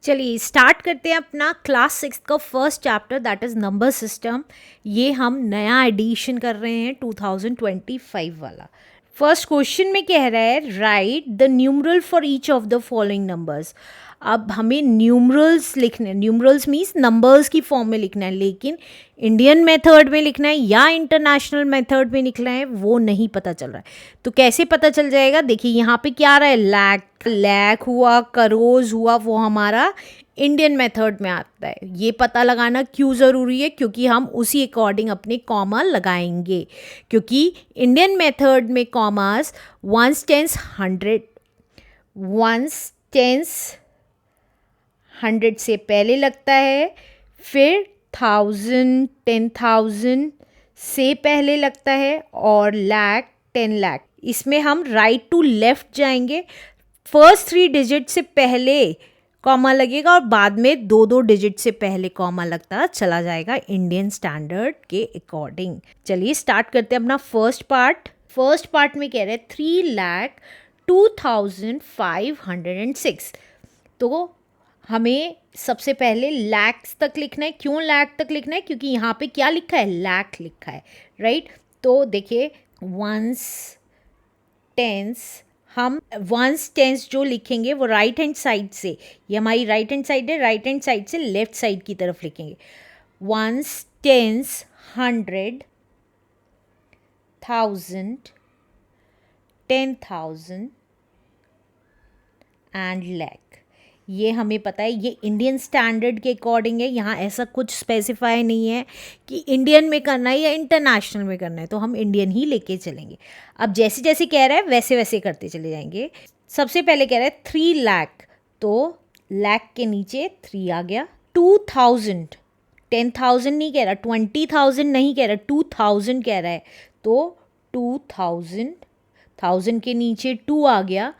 चलिए स्टार्ट करते हैं अपना क्लास 6 का first chapter that is number system. ये हम नया एडिशन कर रहे हैं 2025 वाला। फर्स्ट क्वेश्चन में कह रहा है right the numeral for each of the following numbers. अब हमें न्यूमरल्स लिखने, न्यूमरल्स मीन्स नंबर्स की फॉर्म में लिखना है, लेकिन इंडियन मेथड में लिखना है या इंटरनेशनल मेथड में लिखना है वो नहीं पता चल रहा है। तो कैसे पता चल जाएगा? देखिए यहाँ पे क्या आ रहा है, लैख हुआ, करोड़ हुआ, वो हमारा इंडियन मेथड में आता है। ये पता लगाना क्यों ज़रूरी है? क्योंकि हम उसी अकॉर्डिंग अपने कॉमा लगाएंगे, क्योंकि इंडियन मेथड में कॉमास वंस टेंस हंड्रेड से पहले लगता है, फिर 1000 10,000 से पहले लगता है, और लाख 10 लाख। इसमें हम राइट टू लेफ्ट जाएंगे। फर्स्ट 3 डिजिट से पहले कॉमा लगेगा और बाद में 2 डिजिट से पहले कॉमा लगता चला जाएगा इंडियन स्टैंडर्ड के अकॉर्डिंग। चलिए स्टार्ट करते हैं अपना फर्स्ट पार्ट। फर्स्ट पार्ट में कह रहे हैं 3,02,506। तो हमें सबसे पहले लैक्स तक लिखना है। क्यों लैख तक लिखना है? क्योंकि यहाँ पे क्या लिखा है, लैख लिखा है, राइट। तो देखिए वंस टेंस, हम वंस टेंस जो लिखेंगे वो राइट हैंड साइड से, ये हमारी राइट हैंड साइड है, राइट हैंड साइड से लेफ्ट साइड की तरफ लिखेंगे। Once tens 100 1000 10,000 and lakh. ये हमें पता है, ये इंडियन स्टैंडर्ड के अकॉर्डिंग है। यहाँ ऐसा कुछ स्पेसिफाई नहीं है कि इंडियन में करना है या इंटरनेशनल में करना है, तो हम इंडियन ही लेके चलेंगे। अब जैसे जैसे कह रहा है वैसे वैसे करते चले जाएंगे। सबसे पहले कह रहा है 3 लाख, तो लाख के नीचे 3 आ गया। 2000 10,000 नहीं कह रहा, 20,000 नहीं कह रहा, 2000 कह रहा है, तो 2000 1000 के नीचे 2 आ गया।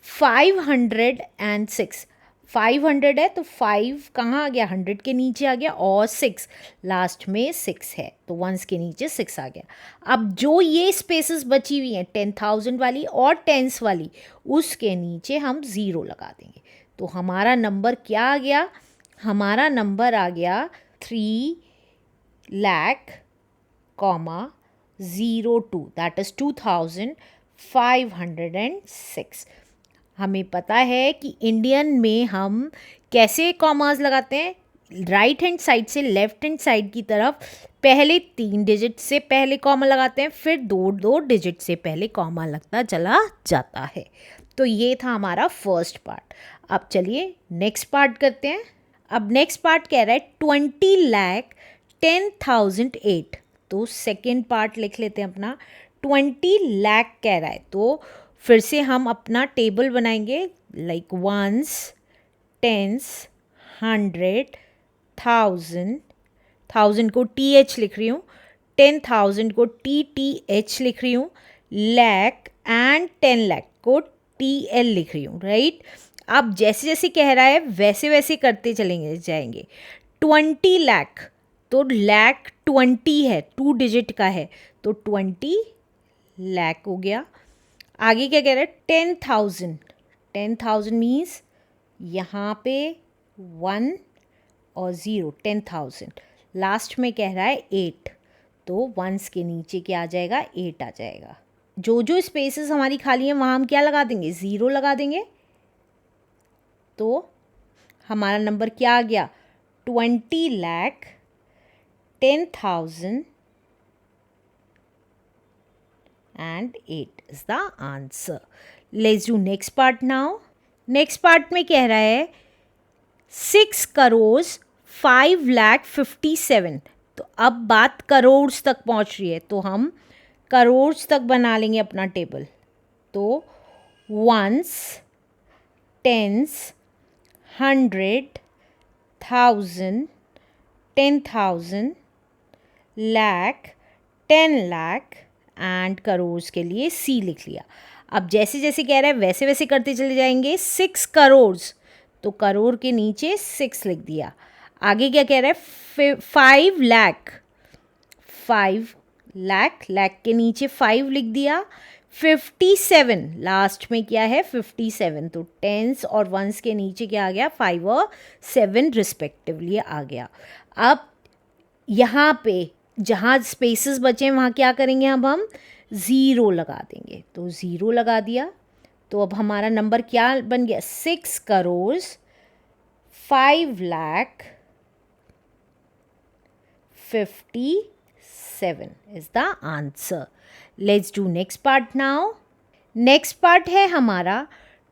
506, 500 है तो 5 कहाँ आ गया, 100 के नीचे आ गया, और 6 लास्ट में 6 है तो वंस के नीचे 6 आ गया। अब जो ये स्पेसेस बची हुई हैं 10,000 वाली और टेंस वाली, उसके नीचे हम 0 लगा देंगे। तो हमारा नंबर क्या आ गया? हमारा नंबर आ गया 3 लाख 02, दैट इज़ 2,506। हमें पता है कि इंडियन में हम कैसे कॉमास लगाते हैं, राइट हैंड साइड से लेफ्ट हैंड साइड की तरफ पहले 3 डिजिट से पहले कॉमा लगाते हैं, फिर 2 डिजिट से पहले कॉमा लगता चला जाता है। तो ये था हमारा फर्स्ट पार्ट। अब चलिए नेक्स्ट पार्ट करते हैं। अब नेक्स्ट पार्ट कह रहा है 20,10,008। तो सेकेंड पार्ट लिख लेते हैं अपना। 20 लाख कह रहा है, तो फिर से हम अपना टेबल बनाएंगे, लाइक वंस टेंस 100 1000 को TH लिख रही हूँ, 10,000 को TTH लिख रही हूँ, लैख एंड 10 लाख को TL लिख रही हूँ, राइट। अब जैसे जैसे कह रहा है वैसे वैसे करते चलेंगे जाएंगे। 20 लाख, तो लैख 20 है, 2 डिजिट का है, तो 20 लाख हो गया। आगे क्या कह रहा है 10,000, 10,000 मीन्स यहाँ पे 1 और 0, 10,000। लास्ट में कह रहा है 8, तो वंस के नीचे क्या आ जाएगा, 8 आ जाएगा। जो जो स्पेसेस हमारी खाली हैं वहाँ हम क्या लगा देंगे, 0 लगा देंगे। तो हमारा नंबर क्या आ गया, 20 lakh 10,000 and 8 is the answer. Let's do next part now. Next part में कह रहा है 6,05,57,। तो अब बात करोड़ तक पहुंच रही है, तो हम करोड़ तक बना लेंगे अपना टेबल। तो ones tens 100 1000 10,000 lakh 10 lakh and crore के लिए C लिख लिया। अब जैसे जैसे कह रहा है वैसे वैसे करते चले जाएंगे। 6 करोड़, तो करोड़ के नीचे 6 लिख दिया। आगे क्या कह रहा है 5 लाख, 5 लाख, लाख के नीचे 5 लिख दिया। 57, लास्ट में क्या है 57, तो टेंस और वंस के नीचे क्या आ गया 5 और 7 रिस्पेक्टिवली आ गया। अब यहाँ पे जहाँ स्पेसेस बचे हैं वहाँ क्या करेंगे, अब हम ज़ीरो लगा देंगे, तो ज़ीरो लगा दिया, तो अब हमारा नंबर क्या बन गया 6 crore 5,57 is the answer. Let's do next part now. Next part है हमारा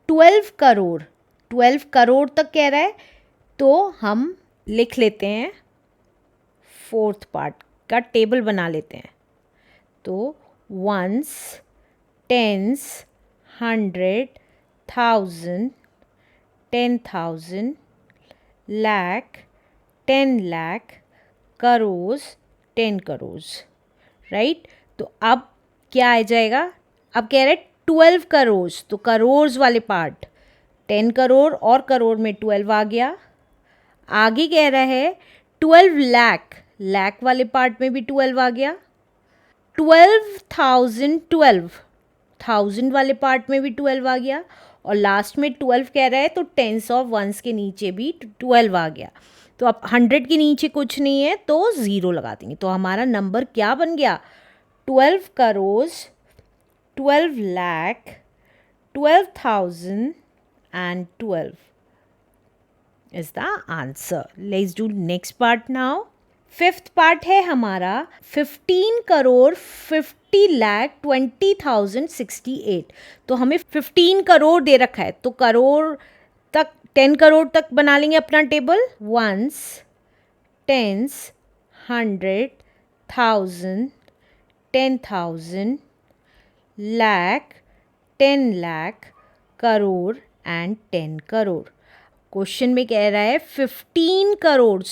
12 करोड़। 12 करोड़ तक कह रहा है, तो हम लिख लेते हैं, फोर्थ पार्ट का टेबल बना लेते हैं। तो ones, tens, 100, 1000, 10,000, lakh, 10 lakh, crore, 10 crore, right. तो अब क्या आ जाएगा, अब कह रहे 12 करोड़, तो करोड़ वाले पार्ट 10 करोड़ और करोड़ में 12 आ गया। आगे कह रहा है 12 लाख, लाख वाले पार्ट में भी 12 आ गया। 12,000, 12,000 वाले पार्ट में भी 12 आ गया, और लास्ट में 12 कह रहा है, तो टेंस ऑफ वंस के नीचे भी 12 आ गया। तो अब 100 के नीचे कुछ नहीं है, तो ज़ीरो लगा देंगे, तो हमारा नंबर क्या बन गया 12 crore 12 lakh 12,012 is the answer. Let's do next part now. Fifth part है हमारा 15 करोड़ 50 लाख 20,068। तो हमें 15 करोड़ दे रखा है, तो करोड़ तक 10 करोड़ तक बना लेंगे अपना table. Ones, tens, 100, 1000, 10,000, lakh, 10 lakh, crore and 10 crore. Question में कह रहा है 15 करोड़,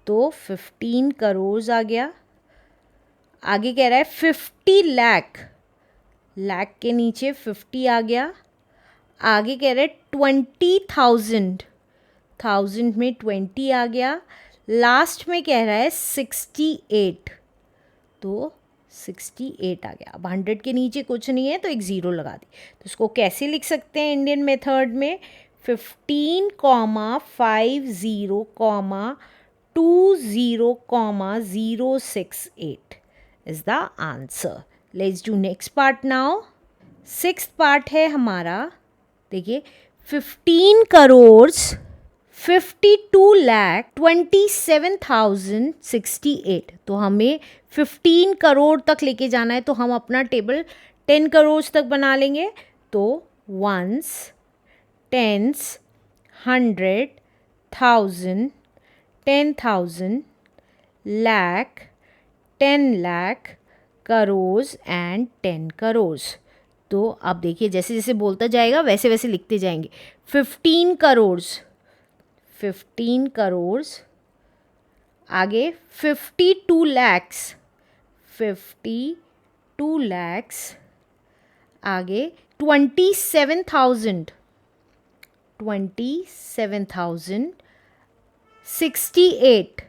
तो 15 करोड़ आ गया। आगे कह रहा है 50 लाख, लाख के नीचे 50 आ गया। आगे कह रहा है 20,000, 1000 में 20 आ गया। लास्ट में कह रहा है 68, तो 68 आ गया। अब 100 के नीचे कुछ नहीं है, तो एक ज़ीरो लगा दी। तो इसको कैसे लिख सकते हैं इंडियन मेथड में, 15, 50, 20,068 is the answer. Let's do next part now. Sixth part है हमारा, देखिए 15 करोड़ 52 लाख 27,068। तो हमें 15 करोड़ तक लेके जाना है, तो हम अपना टेबल 10 करोड़ तक बना लेंगे। तो ones, tens, 100, 1000, 10,000, lakh, 10 lakh, crore and 10 crore. तो अब देखिए जैसे जैसे बोलता जाएगा वैसे वैसे लिखते जाएंगे। 15 करोड़, 15 करोड़, आगे 52 लैक्स, 52 लैक्स, आगे 27,000, 27,000, 68,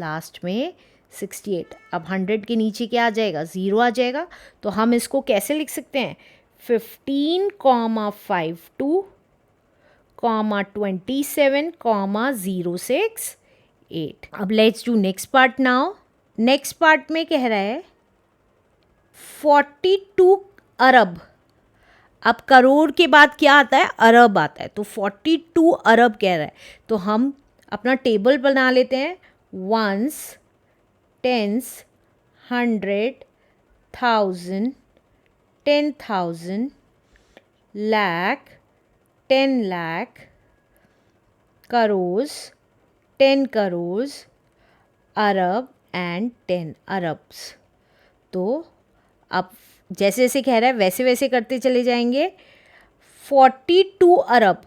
लास्ट में 68। अब 100 के नीचे क्या आ जाएगा, ज़ीरो आ जाएगा। तो हम इसको कैसे लिख सकते हैं, 15, 52, 27, 068। अब let's do next part now. Next part में कह रहा है 42 अरब। अब करोड़ के बाद क्या आता है, अरब आता है, तो 42 अरब कह रहा है। तो हम अपना टेबल बना लेते हैं। वंस, टेंस, 100, 1000, 10,000, लाख, 10 लाख, करोड़, 10 करोड़, अरब एंड 10 अरब्स। तो अब जैसे जैसे कह रहा है वैसे वैसे करते चले जाएंगे। 42 अरब,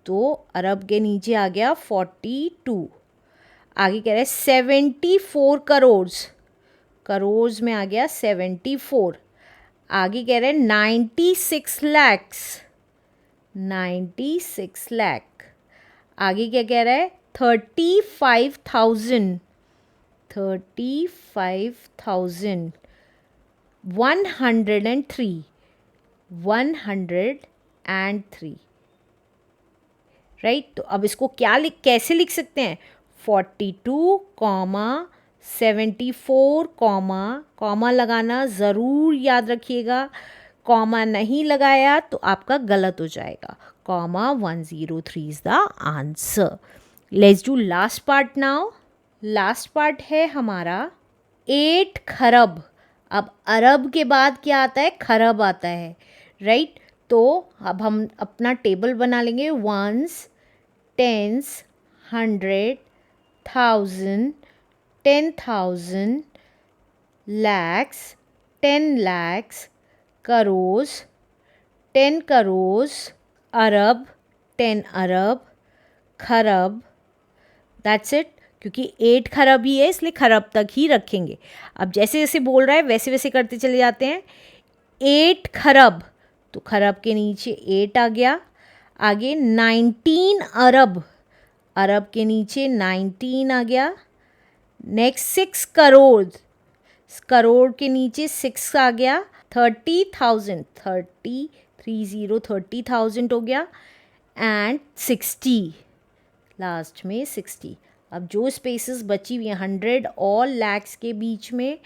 तो अरब के नीचे आ गया 42। आगे कह रहा है 74 करोड़, करोड़ में आ गया 74। आगे कह रहे हैं 96 लैक्स, 96 लाख। आगे क्या कह रहा है 35,000, 35,000, 103। 103, राइट। तो अब इसको कैसे लिख सकते हैं? 42, 74, कॉमा लगाना ज़रूर याद रखिएगा। कॉमा नहीं लगाया तो आपका गलत हो जाएगा। 103 is the answer. Let's do last part now. Last part है हमारा 8 खरब। अब अरब के बाद क्या आता है? खरब आता है, राइट। तो अब हम अपना टेबल बना लेंगे। Ones, tens, 100, 1000, 10,000, lakhs, 10 lakhs, crores, 10 crores, अरब, 10 अरब, खरब, दैट्स इट। क्योंकि 8 खरब ही है इसलिए खरब तक ही रखेंगे। अब जैसे जैसे बोल रहा है वैसे वैसे करते चले जाते हैं। 8 खरब, तो खरब के नीचे 8 आ गया। आगे 19 अरब, अरब के नीचे 19 आ गया। नेक्स्ट 6 करोड़, करोड़ के नीचे 6 आ गया। 30,000, 30,000 हो गया। एंड 60, लास्ट में 60। अब जो स्पेसेस बची हुई हैं 100 और लैक्स के बीच में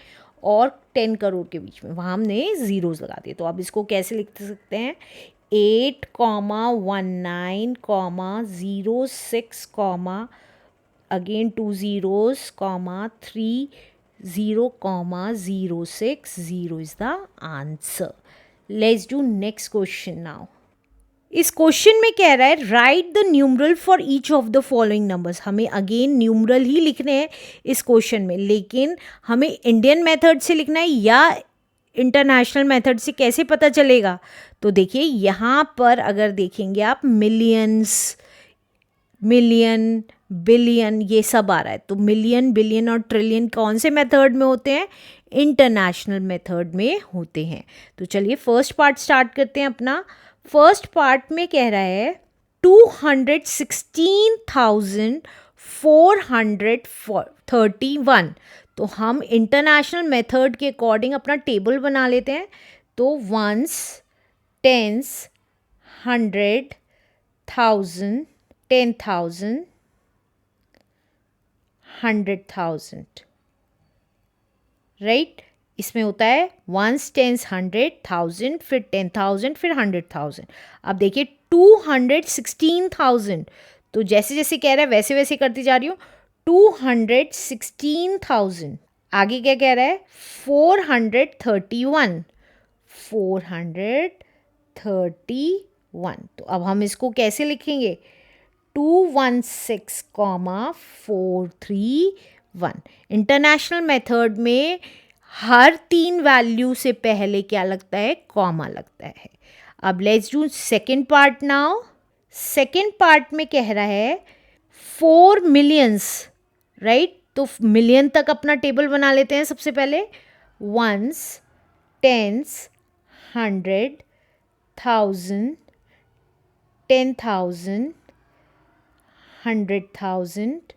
और 10 करोड़ के बीच में, वहाँ हमने ज़ीरोज़ लगा दिए। तो अब इसको कैसे लिख सकते हैं? 8,19,06, again 2 zeros, 3 0, 06, 0 is the answer. Let's do next question now. इस क्वेश्चन में कह रहा है right the numeral for each of the following numbers. हमें अगेन न्यूमरल ही लिखने हैं इस क्वेश्चन में, लेकिन हमें इंडियन मेथड से लिखना है या इंटरनेशनल मेथड से, कैसे पता चलेगा? तो देखिए यहाँ पर अगर देखेंगे आप मिलियंस, मिलियन, बिलियन, ये सब आ रहा है। तो मिलियन, बिलियन और ट्रिलियन कौन से मेथड में होते हैं? इंटरनेशनल मेथड में होते हैं। तो चलिए फर्स्ट पार्ट स्टार्ट करते हैं अपना। फर्स्ट पार्ट में कह रहा है 216,431। तो हम इंटरनेशनल मेथड के अकॉर्डिंग अपना टेबल बना लेते हैं। तो वंस, टेंस, 100, 1000, 10,000, 100,000, राइट। इसमें होता है वंस, टेंस, 100,000, फिर 10,000, फिर 100,000। अब देखिए 216,000, तो जैसे जैसे कह रहा है वैसे वैसे करती जा रही हूँ। 216,000, आगे क्या कह रहा है? 431, 431। तो अब हम इसको कैसे लिखेंगे? 216,431। इंटरनेशनल मेथड में हर 3 वैल्यू से पहले क्या लगता है? कॉमा लगता है। अब let's do second part now. Second part में कह रहा है 4 मिलियंस, राइट। तो मिलियन तक अपना टेबल बना लेते हैं सबसे पहले। वंस, टेंस, 100, 1000, 10,000, 100,000,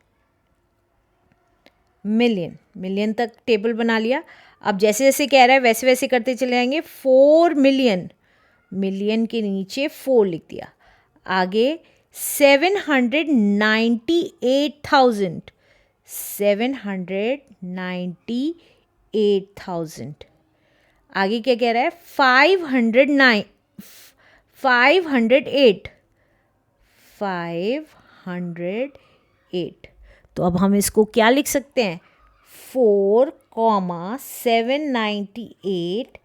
मिलियन, मिलियन तक टेबल बना लिया। अब जैसे जैसे कह रहा है वैसे वैसे करते चले जाएंगे। 4 मिलियन, मिलियन के नीचे 4 लिख दिया। आगे 798,000, 798,000। आगे क्या कह रहा है? 508, 508। तो अब हम इसको क्या लिख सकते हैं? 4,798,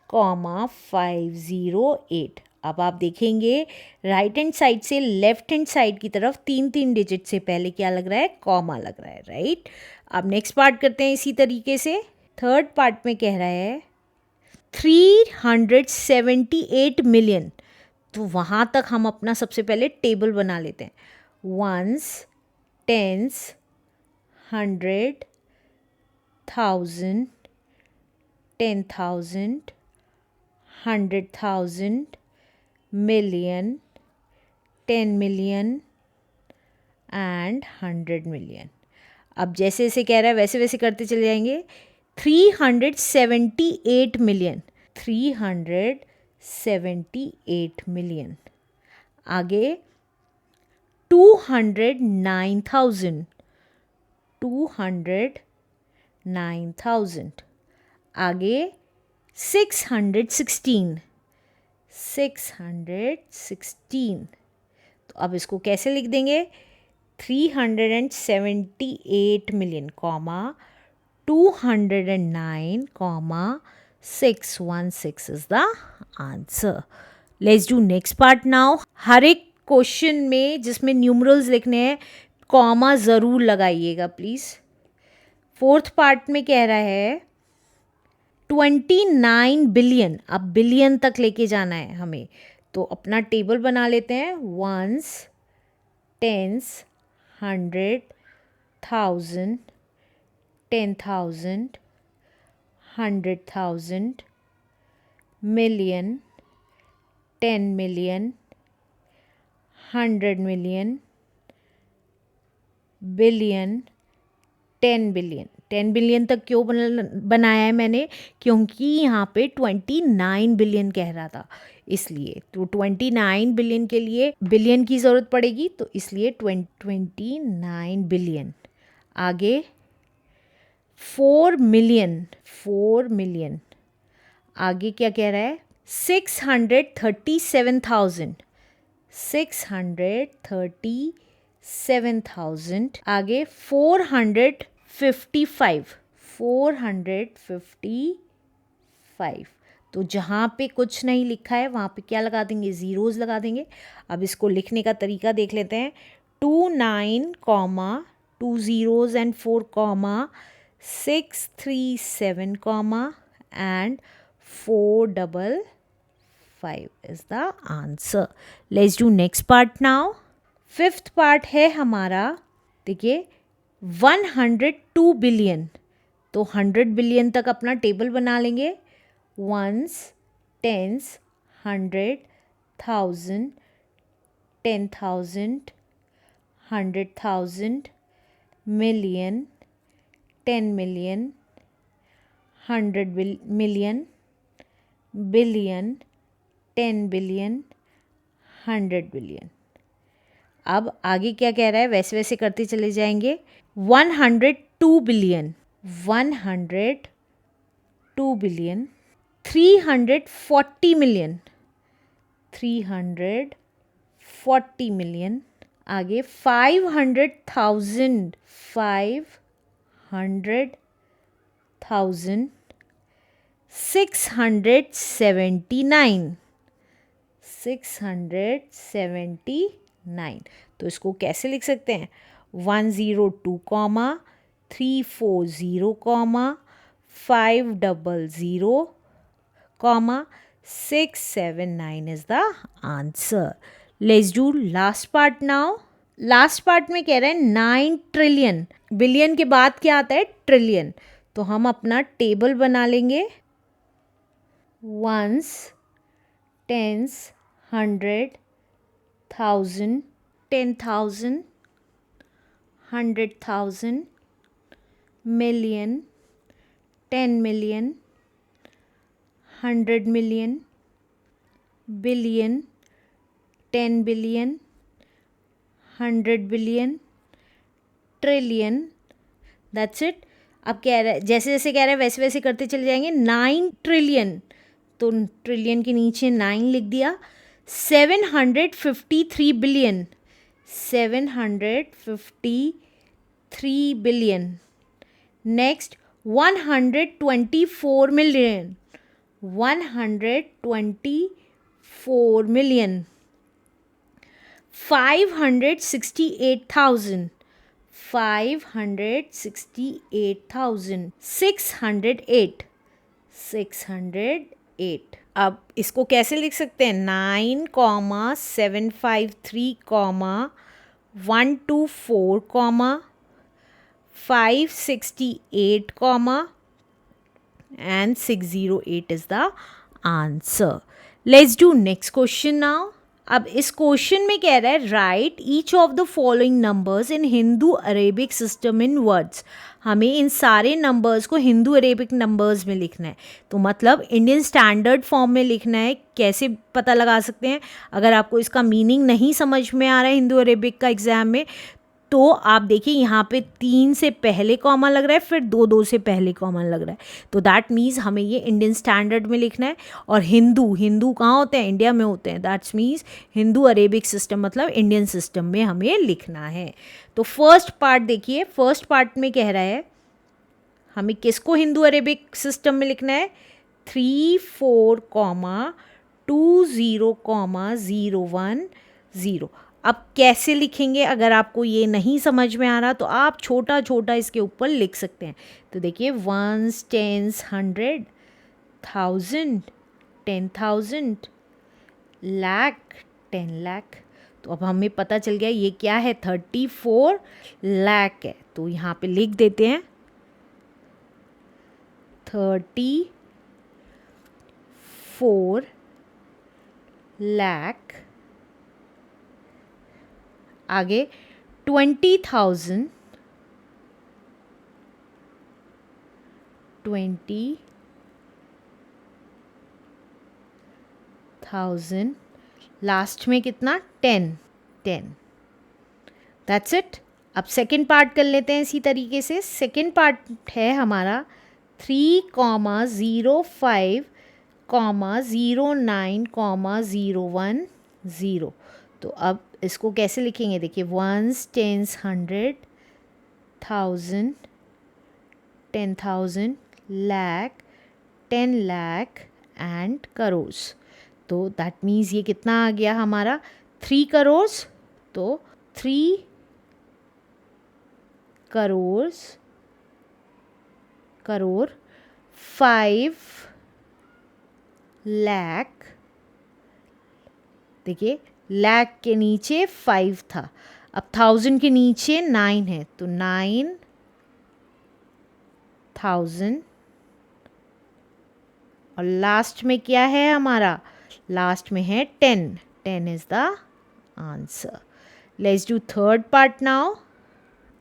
508। अब आप देखेंगे राइट हैंड साइड से लेफ्ट हैंड साइड की तरफ 3 डिजिट से पहले क्या लग रहा है? कॉमा लग रहा है, राइट। अब नेक्स्ट पार्ट करते हैं इसी तरीके से। थर्ड पार्ट में कह रहा है 378 मिलियन। तो वहाँ तक हम अपना सबसे पहले टेबल बना लेते हैं। Ones, tens, 100, 1000, 10,000, 100,000, million, 10 million and 100 million. अब जैसे जैसे कह रहा है वैसे वैसे करते चले जाएंगे। 378 मिलियन, 378 78 million. आगे 209,000. 209,000. आगे 616. 616. तो अब इसको कैसे लिख देंगे? 378 million, 209, 616 is the answer. Let's do next part now. हर एक क्वेश्चन में जिसमें न्यूमरल्स लिखने हैं कॉमा ज़रूर लगाइएगा प्लीज़. फोर्थ पार्ट में कह रहा है 29 बिलियन. अब बिलियन तक लेके जाना है हमें, तो अपना टेबल बना लेते हैं. Ones, tens, 100, 1000, 10,000, 100,000, million, 10 million, 100 million, billion, 10 billion. 10 billion तक क्यों बनाया है मैंने? क्योंकि यहाँ पे 29 बिलियन कह रहा था, इसलिए. तो 29 बिलियन के लिए बिलियन की ज़रूरत पड़ेगी, तो इसलिए 29 बिलियन. आगे 4 मिलियन. 4 मिलियन. आगे क्या कह रहा है? 637,000. 637,000. आगे 455. 455. तो जहाँ पे कुछ नहीं लिखा है वहाँ पे क्या लगा देंगे? ज़ीरोज़ लगा देंगे. अब इसको लिखने का तरीका देख लेते हैं. 29, 2 zeros and 4, 637, and 455 is the answer. Let's do next part now. Fifth part है हमारा. देखिए 102 बिलियन. तो 100 बिलियन तक अपना टेबल बना लेंगे. Ones, tens, 100, 1000, 10,000, 100,000, million, 10 million, 100 million, billion, 10 billion, 100 billion. अब आगे क्या कह रहा है वैसे वैसे करते चले जाएंगे. 102 बिलियन. 102 बिलियन. 340 मिलियन. 340 मिलियन. आगे 500,000. 500,000. 679. 679. तो इसको कैसे लिख सकते हैं? 102, 340, 500, 679 is the answer. Let's do last part now. Last part में कह रहे हैं 9 ट्रिलियन. बिलियन के बाद क्या आता है? ट्रिलियन. तो हम अपना टेबल बना लेंगे. Ones, tens, 100, 1000, 10,000, 100,000, million, 10 million, 100 million, billion, 10 billion, 100 billion, trillion. That's it. अब कह रहा है जैसे जैसे कह रहा है वैसे वैसे करते चले जाएंगे. 9 ट्रिलियन. तो ट्रिलियन के नीचे 9 लिख दिया. 753 billion. 753 billion. Next 124 million. 124 million. 568,000. 568,000. 608. 608. अब इसको कैसे लिख सकते हैं? 9, 753, 124, 568, and 608 is the answer. Let's do next question now. अब इस क्वेश्चन में कह रहा है right each of the following numbers in Hindu Arabic system in words. हमें इन सारे नंबर्स को हिंदू अरेबिक नंबर्स में लिखना है, तो मतलब इंडियन स्टैंडर्ड फॉर्म में लिखना है। कैसे पता लगा सकते हैं? अगर आपको इसका मीनिंग नहीं समझ में आ रहा है हिंदू अरेबिक का एग्जाम में, तो आप देखिए यहाँ पे 3 से पहले कॉमा लग रहा है, फिर 2 से पहले कॉमा लग रहा है, तो दैट मीन्स हमें ये इंडियन स्टैंडर्ड में लिखना है। और हिंदू कहाँ होते हैं? इंडिया में होते हैं। That's means Hindu Arabic system मतलब इंडियन सिस्टम में हमें लिखना है। तो फर्स्ट पार्ट देखिए, फर्स्ट पार्ट में कह रहा है हमें किसको हिंदू अरेबिक सिस्टम में लिखना है? 3 4 2 0 0 1 0। अब कैसे लिखेंगे? अगर आपको ये नहीं समझ में आ रहा तो आप छोटा छोटा इसके ऊपर लिख सकते हैं। तो देखिए 1s 10s 100 1000 10,000 लाख 10 लाख। तो अब हमें पता चल गया ये क्या है, 34 लाख है। तो यहाँ पे लिख देते हैं 34 लाख। आगे 20,000 20,000 लास्ट में कितना? 10 10। That's it. अब सेकेंड पार्ट कर लेते हैं इसी तरीके से। सेकेंड पार्ट है हमारा 3,05,09,01 0। तो अब इसको कैसे लिखेंगे? देखिए 1s 10s 100 1000 10,000 lakh 10 lakh and crore. तो दैट मीन्स ये कितना आ गया हमारा? 3 करोड़। तो 3 करोड़ 5 लाख। देखिए लाख के नीचे 5 था, अब 1000 के नीचे 9 है, तो 9,000। और लास्ट में क्या है हमारा? लास्ट में है 10। 10 is the answer. Let's do third part now.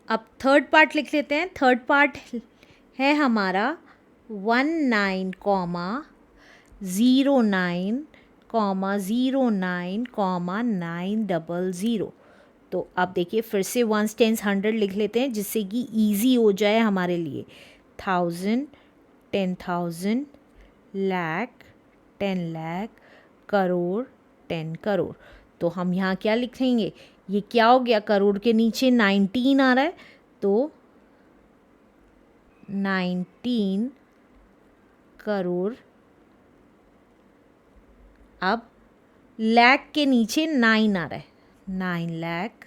अब थर्ड पार्ट लिख लेते हैं। थर्ड पार्ट है हमारा 19,09,09,900। तो अब देखिए फिर से 1s 10s 100 लिख लेते हैं, जिससे कि ईजी हो जाए हमारे लिए। 1000 10,000 लाख 10 लाख करोड़ 10 करोड़। तो हम यहाँ क्या लिखेंगे? ये क्या हो गया? करोड़ के नीचे 19 आ रहा है, तो 19 करोड़। अब लाख के नीचे 9 आ रहा है, 9 लाख।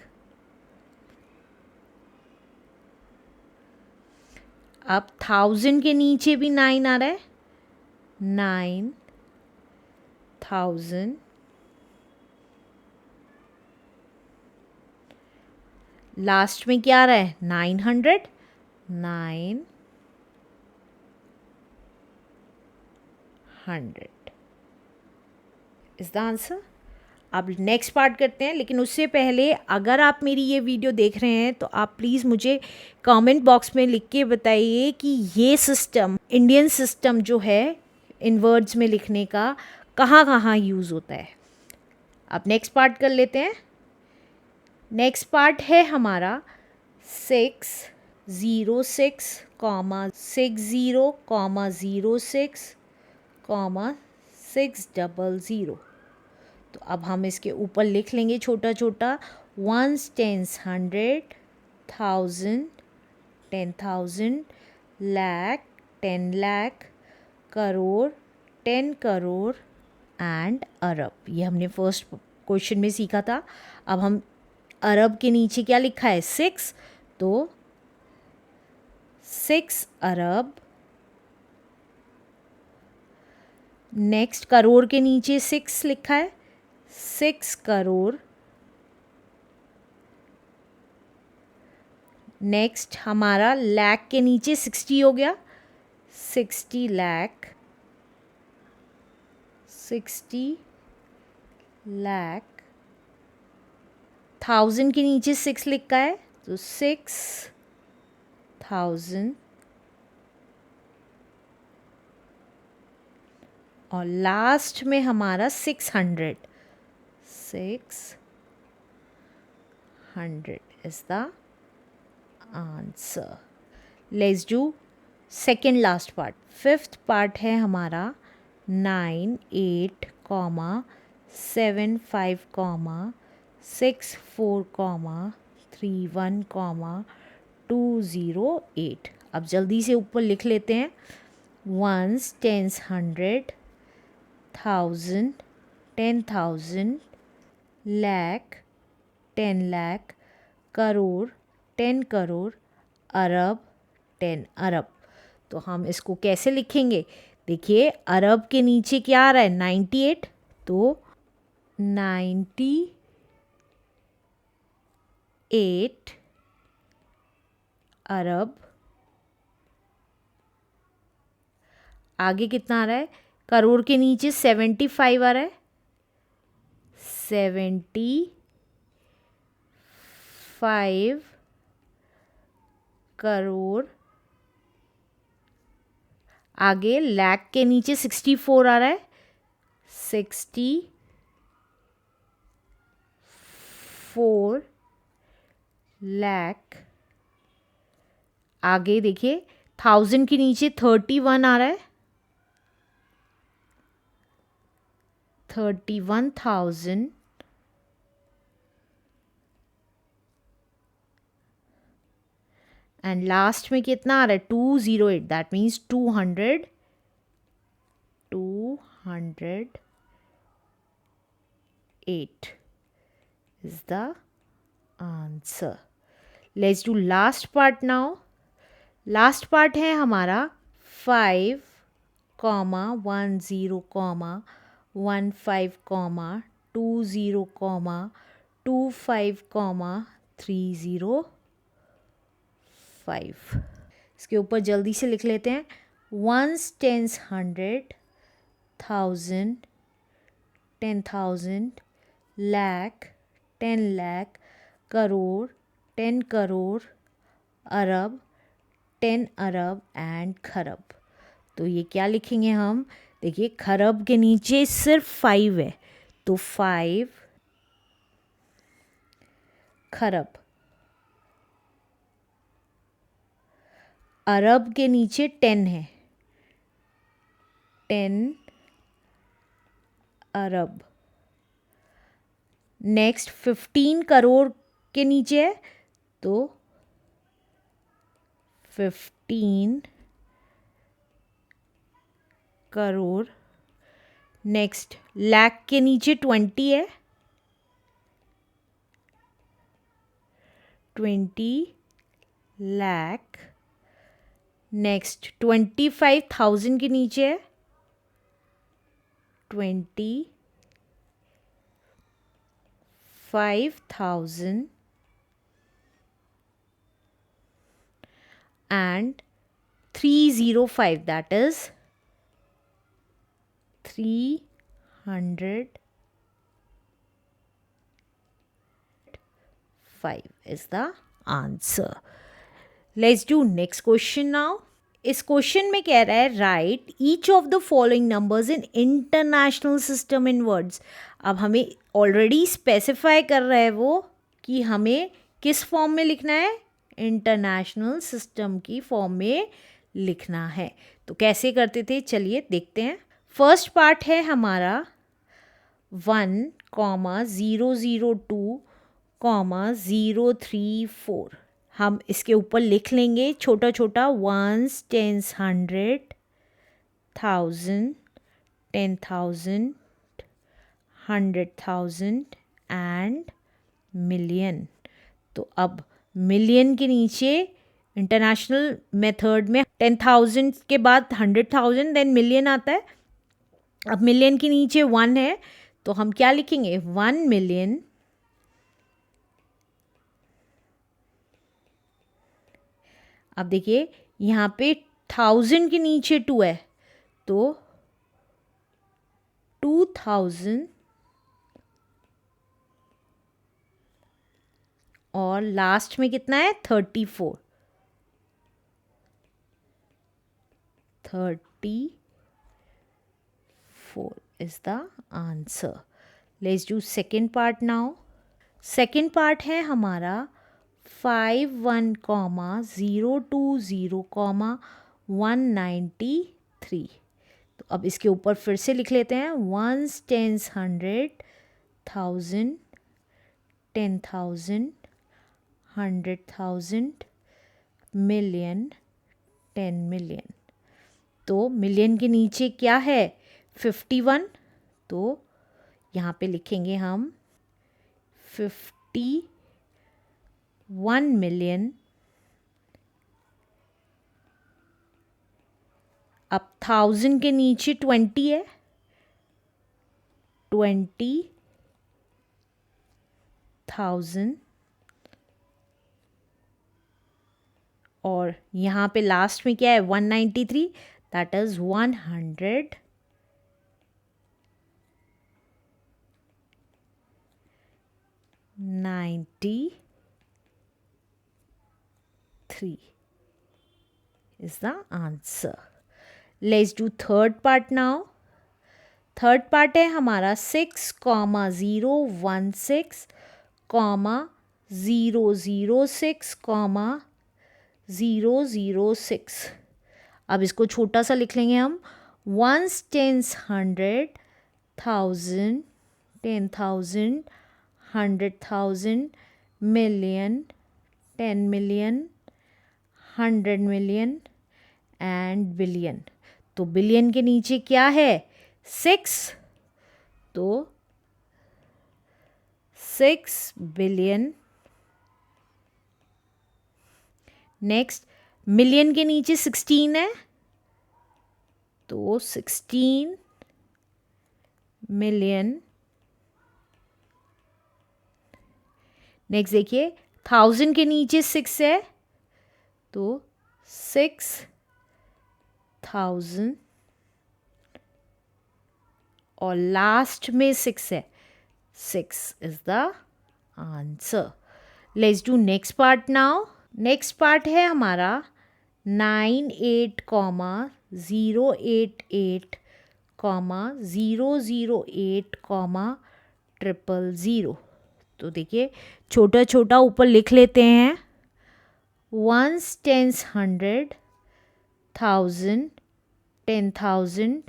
अब 1000 के नीचे भी 9 आ रहा है, 9,000। लास्ट में क्या आ रहा है? 900 इज द आंसर। अब नेक्स्ट पार्ट करते हैं, लेकिन उससे पहले अगर आप मेरी ये वीडियो देख रहे हैं तो आप प्लीज़ मुझे कमेंट बॉक्स में लिख के बताइए कि ये सिस्टम, इंडियन सिस्टम जो है इन वर्ड्स में लिखने का, कहाँ कहाँ यूज़ होता है। अब नेक्स्ट पार्ट कर लेते हैं। नेक्स्ट पार्ट है हमारा 606, 60,06, 600। तो अब हम इसके ऊपर लिख लेंगे छोटा छोटा 1s 10s 100 1000 10,000 lakh 10 lakh crore 10 crore and Arab. ये हमने फर्स्ट क्वेश्चन में सीखा था। अब हम अरब के नीचे क्या लिखा है? 6, तो 6 अरब। नेक्स्ट करोड़ के नीचे 6 लिखा है, 6 करोड़। नेक्स्ट हमारा लाख के नीचे 60 हो गया, 60 लाख, 60 लाख 1000 के नीचे 6 लिखा है तो 6000 और लास्ट में हमारा 600 is the answer. Let's do second last part. Fifth part है हमारा 9, 8, 7, 5, 6, 4, 3, 1, 2, 0, 8. अब जल्दी से ऊपर लिख लेते हैं. ones, tens, 100, 1000, 10,000, lakh, 10 lakh, crore 10 crore, अरब 10 अरब. तो हम इसको कैसे लिखेंगे? देखिए अरब के नीचे क्या आ रहा है 98 तो 98 अरब. आगे कितना आ रहा है? करोड़ के नीचे 75 आ रहा है 75 करोड़. आगे लाख के नीचे 64 आ रहा है 64 लाख. आगे देखिए 1000 के नीचे 31 आ रहा है 31,000. एंड लास्ट में कितना आ रहा है 208 that means 200 208 is the answer. Let's do last part now. Last part है हमारा 5, 10, 15, 20, 25, 305. इसके ऊपर जल्दी से लिख लेते हैं. ones, tens, 100, 1000, 10,000, lakh, 10 lakh, crore 10 crore, Arab 10 Arab and खरब. तो ये क्या लिखेंगे हम? देखिए खरब के नीचे सिर्फ 5 है तो 5 खरब. अरब के नीचे 10 है 10 अरब. नेक्स्ट 15 करोड़ के नीचे है तो 15 करोड़. नेक्स्ट लाख के नीचे 20 है 20 लाख. नेक्स्ट 25,000 के नीचे है 25,000 and 305 that is 305 is the answer. Let's do next question now. इस क्वेश्चन में कह रहा है right each of the following numbers in international system in words. अब हमें ऑलरेडी स्पेसिफाई कर रहा है वो कि हमें किस फॉर्म में लिखना है, इंटरनेशनल सिस्टम की फॉर्म में लिखना है. तो कैसे करते थे चलिए देखते हैं. फर्स्ट पार्ट है हमारा 1,002, 034. हम इसके ऊपर लिख लेंगे छोटा छोटा ones, tens, 100, 1000, 10,000, 100,000 एंड मिलियन. तो अब मिलियन के नीचे इंटरनेशनल मेथड में 10,000 के बाद 100,000 देन मिलियन आता है. अब मिलियन के नीचे 1 है तो हम क्या लिखेंगे 1 मिलियन. अब देखिए यहाँ पे 1000 के नीचे 2 है तो 2,000 और लास्ट में कितना है 34, 34 is the answer. Let's do second part now. Second part है हमारा 51,020,193. तो अब इसके ऊपर फिर से लिख लेते हैं. Ones, tens, 100, 1000, 10,000, 100,000, million, 10 million. तो मिलियन के नीचे क्या है 51. तो यहाँ पे लिखेंगे हम 51 मिलियन. अब 1000 के नीचे 20 है, 20,000. और यहाँ पे लास्ट में क्या है 193, that is 193 is the answer. Let's do third part now. Third part है हमारा 6,016, 006, 006. अब इसको छोटा सा लिख लेंगे हम. Ones, tens, 100, 1000, 10,000, 100,000, million, 10 million, 100 million and billion. तो बिलियन के नीचे क्या है 6. तो 6 बिलियन. नेक्स्ट मिलियन के नीचे 16 है, तो 16 मिलियन. नेक्स्ट देखिए 1000 के नीचे 6 है, तो 6,000 और लास्ट में 6 है. 6 is the answer. Let's do next part now. Next part है हमारा 98,088, 008, 000. तो देखिए छोटा छोटा ऊपर लिख लेते हैं. Ones, tens, 100, 1000, 10,000,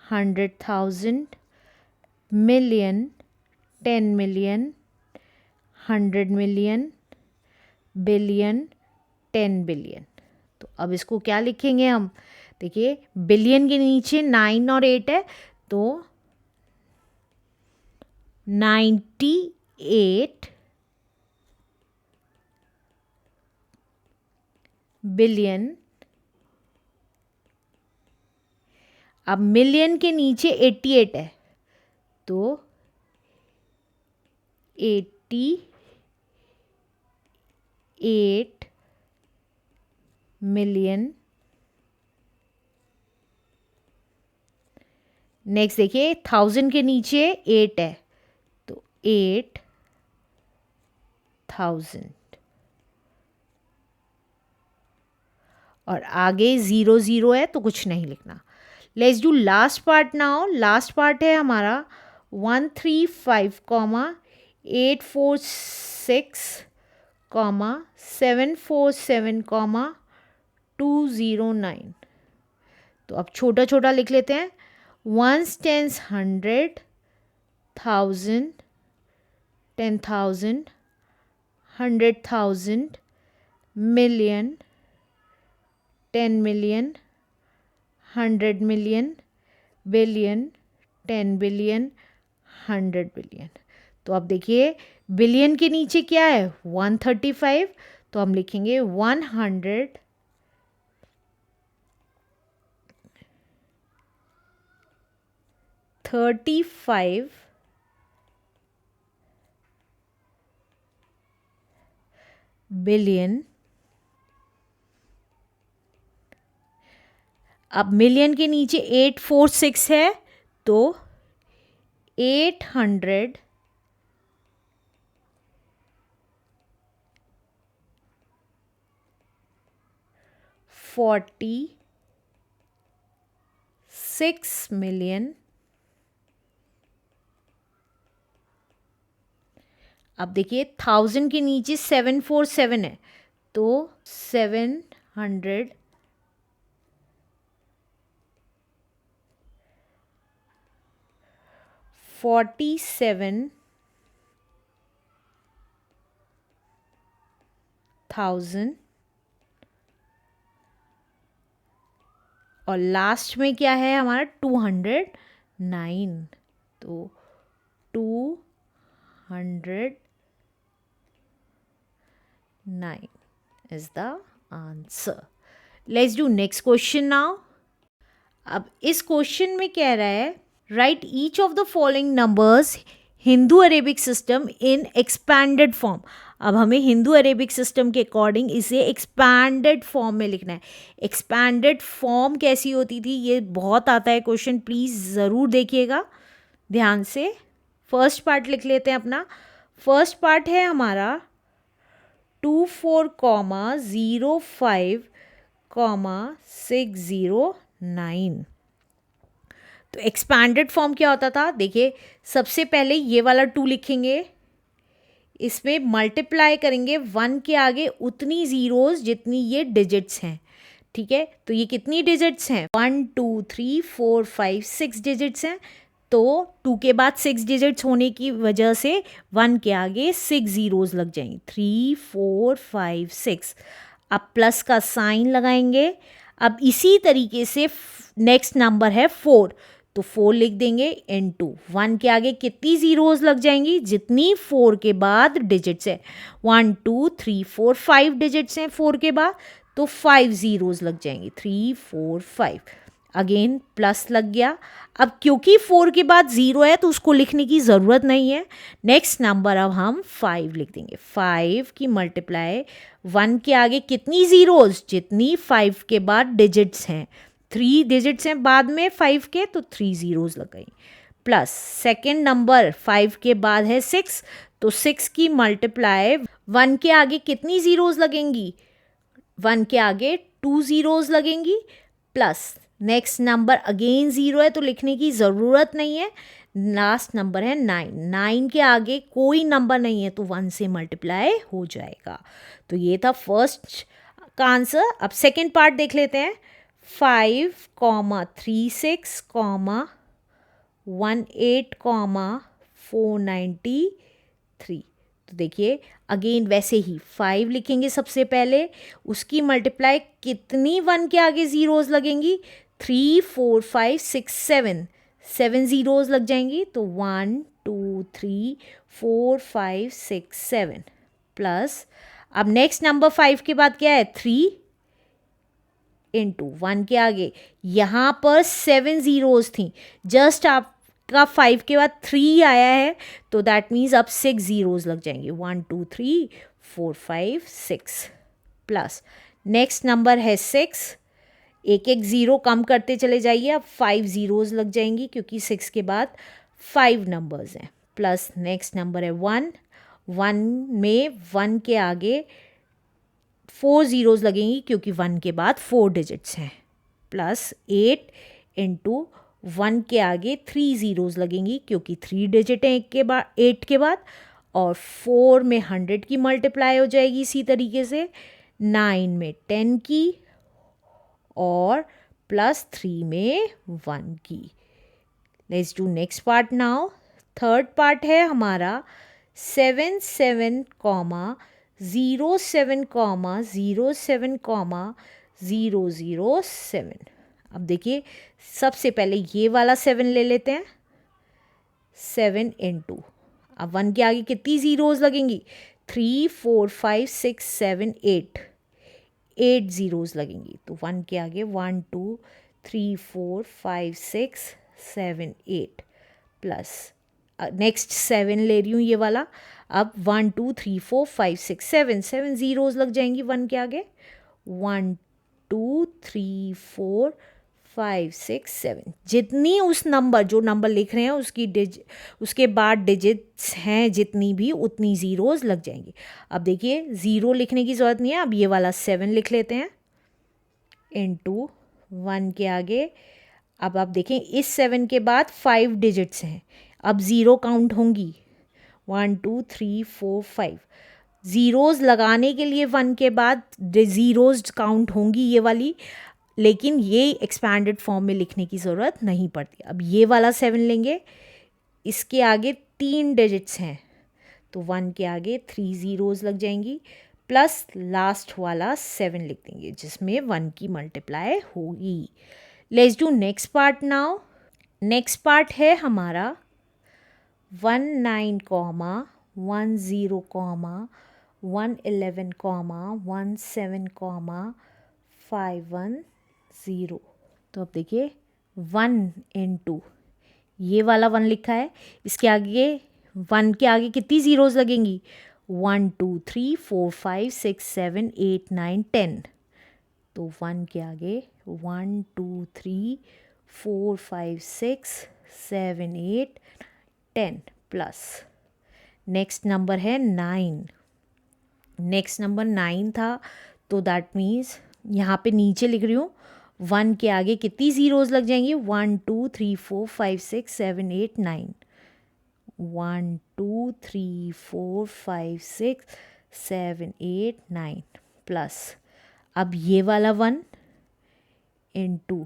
100,000, million, 10 million, 100 million, billion, 10 billion. तो अब इसको क्या लिखेंगे हम. देखिए बिलियन के नीचे 9 और 8 है, तो 98 बिलियन. अब मिलियन के नीचे 88 है, तो 88 मिलियन. नेक्स्ट देखिए 1000 के नीचे 8 है, तो 8,000. और आगे 0 है तो कुछ नहीं लिखना. Let's do last part now. Last part है हमारा 135, 846, 747, 209. तो अब छोटा छोटा लिख लेते हैं. Ones, tens, 100, 1000, 10,000, 100,000, million, 10 million, 100 million, billion, 10 billion, 100 billion. तो अब देखिए बिलियन के नीचे क्या है 135, तो हम लिखेंगे 135 बिलियन. अब मिलियन के नीचे 846 है, तो 800 46 million। अब देखिए 1000 के नीचे 747 है, तो 747,000 और लास्ट में क्या है हमारा 209, तो 209 is the answer। Let's do next question now। अब इस क्वेश्चन में कह रहा है right each of the following numbers Hindu Arabic system in expanded form. अब हमें हिंदू अरेबिक सिस्टम के अकॉर्डिंग इसे एक्सपैंडेड फॉर्म में लिखना है। एक्सपैंडेड फॉर्म कैसी होती थी, ये बहुत आता है क्वेश्चन, प्लीज़ ज़रूर देखिएगा ध्यान से। फर्स्ट पार्ट लिख लेते हैं अपना। फर्स्ट पार्ट है हमारा 24,05,609। तो एक्सपैंडेड फॉर्म क्या होता था, देखिए सबसे पहले ये वाला 2 लिखेंगे, इसमें मल्टीप्लाई करेंगे 1 के आगे उतनी ज़ीरोज़ जितनी ये डिजिट्स हैं, ठीक है। तो ये कितनी डिजिट्स हैं, 1 2 3 4 5 6 डिजिट्स हैं। तो 2 के बाद 6 डिजिट्स होने की वजह से 1 के आगे 6 ज़ीरोज़ लग जाएंगी, 3 4 5 6। अब प्लस का साइन लगाएंगे। अब इसी तरीके से नेक्स्ट नंबर है 4, तो 4 लिख देंगे इनटू 1 के आगे कितनी ज़ीरोज़ लग जाएंगी, जितनी 4 के बाद डिजिट्स है, 1 2 3 4 5 डिजिट्स हैं 4 के बाद, तो 5 ज़ीरोज़ लग जाएंगी, 3 4 5। अगेन प्लस लग गया। अब क्योंकि 4 के बाद 0 है तो उसको लिखने की ज़रूरत नहीं है। नेक्स्ट नंबर अब हम 5 लिख देंगे। 5 की मल्टीप्लाई 1 के आगे कितनी ज़ीरोज़, जितनी 5 के बाद डिजिट्स हैं, 3 डिजिट्स हैं बाद में 5 के, तो 3 ज़ीरोज़ लग गई। प्लस सेकेंड नंबर 5 के बाद है 6, तो 6 की मल्टीप्लाई 1 के आगे कितनी ज़ीरोज़ लगेंगी, 1 के आगे 2 ज़ीरोज़ लगेंगी। प्लस नेक्स्ट नंबर अगेन 0 है तो लिखने की ज़रूरत नहीं है। लास्ट नंबर है 9, 9 के आगे कोई नंबर नहीं है तो 1 से मल्टीप्लाई हो जाएगा। तो ये था फर्स्ट का आंसर। अब सेकेंड पार्ट देख लेते हैं। 5,36,18,493। तो देखिए अगेन वैसे ही 5 लिखेंगे सबसे पहले, उसकी मल्टीप्लाई कितनी 1 के आगे ज़ीरोज़ लगेंगी, 3 4 5 6 7, 7 ज़ीरोज़ लग जाएंगी, तो 1 2 3 4 5 6 7। प्लस अब नेक्स्ट नंबर 5 के बाद क्या है, 3 इंटू 1 के आगे यहाँ पर 7 ज़ीरोज़ थी, जस्ट आपका 5 के बाद 3 आया है तो दैट मीन्स अब 6 ज़ीरोज़ लग जाएंगे, 1 2 3 4 5 6। प्लस नेक्स्ट नंबर है 6, एक एक ज़ीरो कम करते चले जाइए, अब 5 ज़ीरोज़ लग जाएंगी क्योंकि 6 के बाद 5 नंबर्स हैं। प्लस नेक्स्ट नंबर है 1, 1 में 1 के आगे 4 ज़ीरोज़ लगेंगी क्योंकि 1 के बाद 4 डिजिट्स हैं। प्लस 8 इंटू 1 के आगे 3 ज़ीरोज़ लगेंगी क्योंकि 3 डिजिट हैं 8 के बाद, और 4 में 100 की मल्टीप्लाई हो जाएगी इसी तरीके से, 9 में 10 की, और प्लस 3 में 1 की। Let's do next part now. Third part है हमारा 77,07,07,007। अब देखिए सबसे पहले ये वाला 7 ले लेते हैं, 7 इंटू, अब 1 के आगे कितनी ज़ीरोज़ लगेंगी, 3 4 5 6 7 8, 8 ज़ीरोज़ लगेंगी, तो 1 के आगे 1 2 3 4 5 6 7 8। प्लस नेक्स्ट 7 ले रही हूँ ये वाला, अब 1 2 3 4 5 6 7, 7 ज़ीरोज़ लग जाएंगी 1 के आगे, 1 2 3 4 5 6 7। जितनी उस नंबर जो नंबर लिख रहे हैं उसके बाद डिजिट्स हैं जितनी भी, उतनी ज़ीरोज़ लग जाएंगी। अब देखिए ज़ीरो लिखने की ज़रूरत नहीं है, अब ये वाला 7 लिख लेते हैं इंटू 1 के आगे, अब आप देखें इस 7 के बाद 5 डिजिट्स हैं, अब ज़ीरो काउंट होंगी, 1 2 3 4 5 ज़ीरोज़ लगाने के लिए 1 के बाद ज़ीरोज़ काउंट होंगी ये वाली, लेकिन ये एक्सपैंडेड फॉर्म में लिखने की ज़रूरत नहीं पड़ती। अब ये वाला 7 लेंगे, इसके आगे 3 डिजिट्स हैं तो 1 के आगे 3 ज़ीरोज़ लग जाएंगी, प्लस लास्ट वाला 7 लिख देंगे जिसमें 1 की मल्टीप्लाई होगी। Let's do next part now. Next part है हमारा 19 कॉमा 10 कॉमा 111 कॉमा 17 कॉमा 510। तो अब देखिए 1 इंटू ये वाला 1 लिखा है, इसके आगे 1 के आगे कितनी ज़ीरोज़ लगेंगी, 1 2 3 4 5 6 7 8 9 10। तो 1 के आगे 1 2 3 4 5 6 7 8 10 प्लस नेक्स्ट नंबर है 9। नेक्स्ट नंबर 9 था तो दैट मीन्स यहाँ पे नीचे लिख रही हूँ 1 के आगे कितनी ज़ीरोज़ लग जाएंगी, 1 2 3 4 5 6 7 8 9। 1 2 3 4 5 6 7 8 9 प्लस अब ये वाला 1 इंटू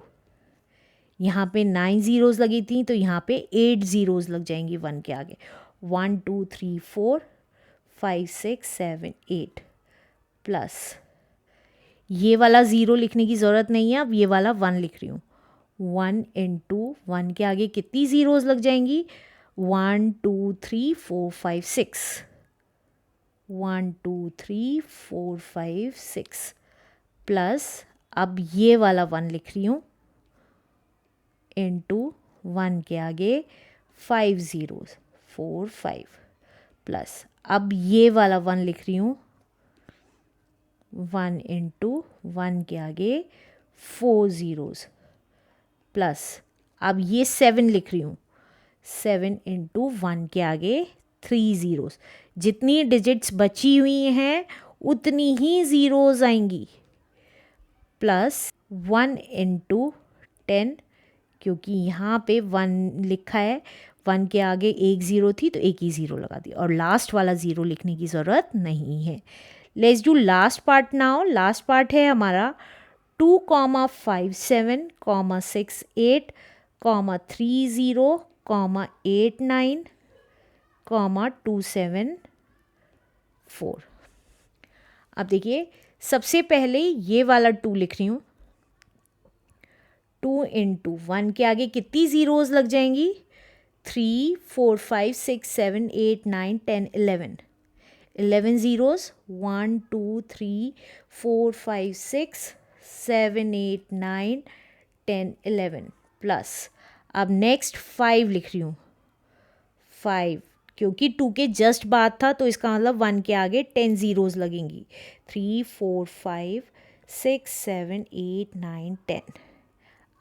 यहाँ पे 9 ज़ीरोज़ लगी थी तो यहाँ पे 8 ज़ीरोज़ लग जाएंगी 1 के आगे, 1 2 3 4 5 6 7 8 प्लस ये वाला ज़ीरो लिखने की ज़रूरत नहीं है, अब ये वाला 1 लिख रही हूँ, 1 इंटू 1 के आगे कितनी ज़ीरोज़ लग जाएंगी, 1 2 3 4 5 6, 1 2 3 4 5 6 प्लस अब ये वाला 1 लिख रही हूँ इंटू 1 के आगे 5 ज़ीरोज़ 4 5 प्लस अब ये वाला 1 लिख रही हूँ 1 इंटू 1 के आगे 4 ज़ीरोज़ प्लस अब ये 7 लिख रही हूँ, 7 इंटू 1 के आगे 3 ज़ीरोज़। जितनी डिजिट्स बची हुई हैं उतनी ही ज़ीरोज़ आएंगी, प्लस 1 इंटू 10 क्योंकि यहाँ पे 1 लिखा है, 1 के आगे एक ज़ीरो थी तो एक ही ज़ीरो लगा दी और लास्ट वाला ज़ीरो लिखने की ज़रूरत नहीं है। Let's do last part now. Last part है हमारा 2 comma 5 7 comma 6 8 comma 3 0 comma 8 9 comma 2 7 4। अब देखिए सबसे पहले ये वाला 2 लिख रही हूँ, 2 इंटू 1 के आगे कितनी ज़ीरोज़ लग जाएंगी, 3 4 5 6 7 8 9 10 11, 11 ज़ीरोज़, 1 2 3 4 5 6 7 8 9 10 11 प्लस अब नेक्स्ट 5 लिख रही हूँ, 5 क्योंकि 2 के जस्ट बाद था तो इसका मतलब 1 के आगे 10 ज़ीरोज़ लगेंगी, 3 4 5 6 7 8 9 10।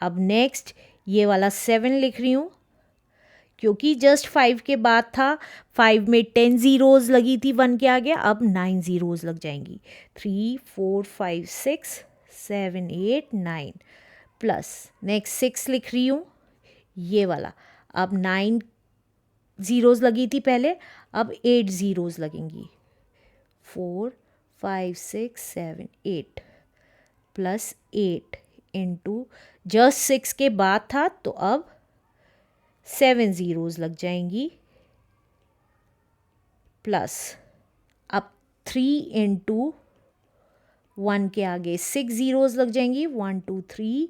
अब नेक्स्ट ये वाला 7 लिख रही हूँ क्योंकि जस्ट 5 के बाद था, 5 में 10 ज़ीरोज़ लगी थी 1 के आगे, अब 9 ज़ीरोज़ लग जाएंगी, 3 4 5 6 7 8 9 प्लस नेक्स्ट 6 लिख रही हूँ ये वाला, अब 9 ज़ीरोज़ लगी थी पहले, अब 8 ज़ीरोज़ लगेंगी, 4 5 6 7 8 प्लस 8 इंटू जस्ट 6 के बाद था तो अब 7 ज़ीरोज़ लग जाएंगी, प्लस अब 3 इंटू 1 के आगे 6 ज़ीरोज़ लग जाएंगी, 1 2 3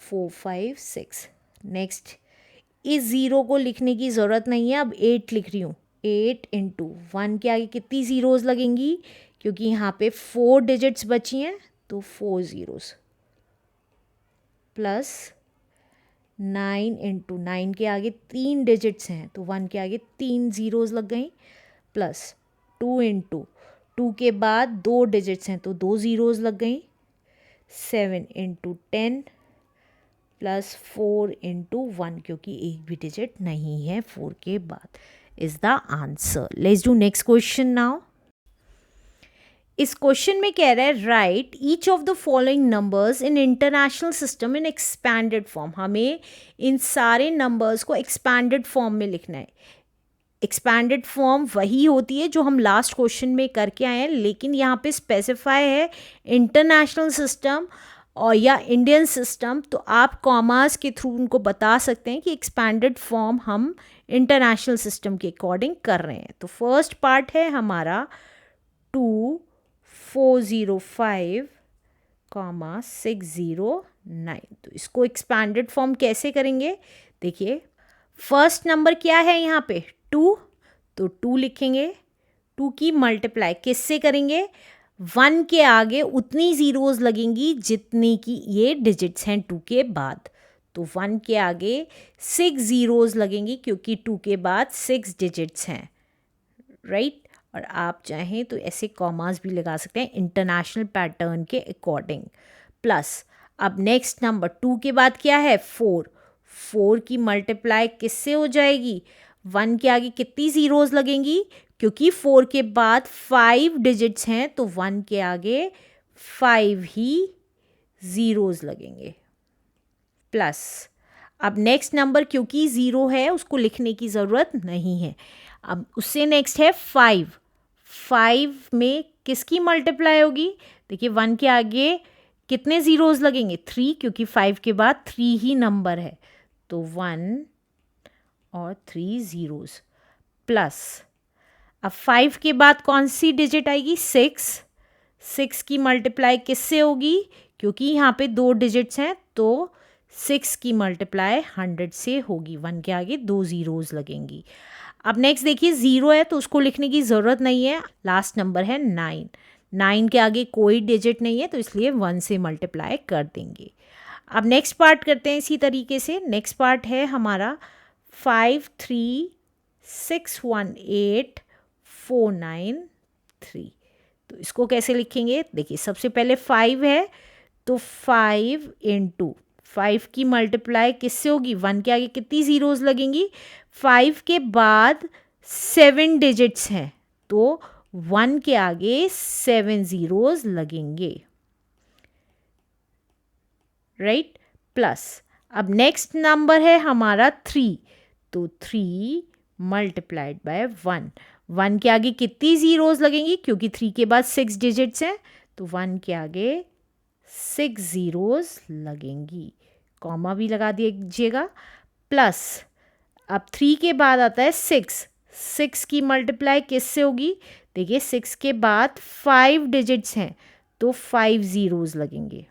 4 5 6। नेक्स्ट इस ज़ीरो को लिखने की ज़रूरत नहीं है, अब 8 लिख रही हूँ, 8 इंटू 1 के आगे कितनी ज़ीरोज़ लगेंगी क्योंकि यहाँ पे 4 डिजिट्स बची हैं तो 4 ज़ीरोज़ प्लस 9 इंटू 9 के आगे 3 डिजिट्स हैं तो 1 के आगे 3 ज़ीरोज़ लग गई, प्लस 2 इंटू 2 के बाद 2 डिजिट्स हैं तो 2 ज़ीरोज़ लग गई, 7 इंटू 10 प्लस 4 इंटू 1 क्योंकि एक भी डिजिट नहीं है 4 के बाद is the answer. Let's do next question now. इस क्वेश्चन में कह रहा है right each of the following numbers in international system in expanded form. हमें इन सारे नंबर्स को एक्सपैंडेड फॉर्म में लिखना है। एक्सपैंडेड फॉर्म वही होती है जो हम लास्ट क्वेश्चन में करके आए हैं, लेकिन यहाँ पे स्पेसिफाई है इंटरनेशनल सिस्टम और या इंडियन सिस्टम, तो आप कॉमास के थ्रू उनको बता सकते हैं कि एक्सपैंडेड फॉर्म हम इंटरनेशनल सिस्टम के अकॉर्डिंग कर रहे हैं। तो फर्स्ट पार्ट है हमारा 2405 609। तो इसको एक्सपैंडेड फॉर्म कैसे करेंगे, देखिए फर्स्ट नंबर क्या है यहाँ पे 2, तो 2 लिखेंगे। 2 की मल्टीप्लाई किससे करेंगे, 1 के आगे उतनी ज़ीरोज़ लगेंगी जितनी की ये डिजिट्स हैं 2 के बाद। तो 1 के आगे 6 ज़ीरोज़ लगेंगी क्योंकि 2 के बाद 6 डिजिट्स हैं, राइट। और आप चाहें तो ऐसे कॉमास भी लगा सकते हैं इंटरनेशनल पैटर्न के अकॉर्डिंग। प्लस अब नेक्स्ट नंबर 2 के बाद क्या है 4, 4 की मल्टीप्लाई किससे हो जाएगी, 1 के आगे कितनी ज़ीरोज़ लगेंगी, क्योंकि 4 के बाद 5 डिजिट्स हैं तो 1 के आगे 5 ही ज़ीरोज़ लगेंगे। प्लस अब नेक्स्ट नंबर क्योंकि 0 है उसको लिखने की ज़रूरत नहीं है। अब उससे नेक्स्ट है 5, 5 में किसकी मल्टीप्लाई होगी, देखिए 1 के आगे कितने ज़ीरोज़ लगेंगे 3, क्योंकि 5 के बाद 3 ही नंबर है, तो 1 और 3 ज़ीरोज़। प्लस अब 5 के बाद कौन सी डिजिट आएगी 6, 6 की मल्टीप्लाई किससे होगी, क्योंकि यहाँ पे 2 डिजिट्स हैं तो 6 की मल्टीप्लाई 100 से होगी, 1 के आगे 2 ज़ीरोज़ लगेंगी। अब नेक्स्ट देखिए 0 है तो उसको लिखने की ज़रूरत नहीं है। लास्ट नंबर है 9, 9 के आगे कोई डिजिट नहीं है तो इसलिए 1 से मल्टीप्लाई कर देंगे। अब नेक्स्ट पार्ट करते हैं इसी तरीके से। नेक्स्ट पार्ट है हमारा 5361849 तो इसको कैसे लिखेंगे, देखिए सबसे पहले 5 है तो 5 इंटू 5 की मल्टीप्लाई किससे होगी, 1 के आगे कितनी ज़ीरोज़ लगेंगी, 5 के बाद 7 डिजिट्स हैं तो 1 के आगे 7 ज़ीरोज़ लगेंगे, राइट। प्लस अब नेक्स्ट नंबर है हमारा 3, तो 3 मल्टीप्लाइड बाय 1, 1 के आगे कितनी ज़ीरोज़ लगेंगी, क्योंकि 3 के बाद 6 डिजिट्स हैं तो 1 के आगे 6 ज़ीरोज़ लगेंगी, कॉमा भी लगा दीजिएगा। प्लस अब 3 के बाद आता है 6, 6 की मल्टीप्लाई किससे होगी, देखिए 6 के बाद 5 डिजिट्स हैं तो 5 ज़ीरोज़ लगेंगे।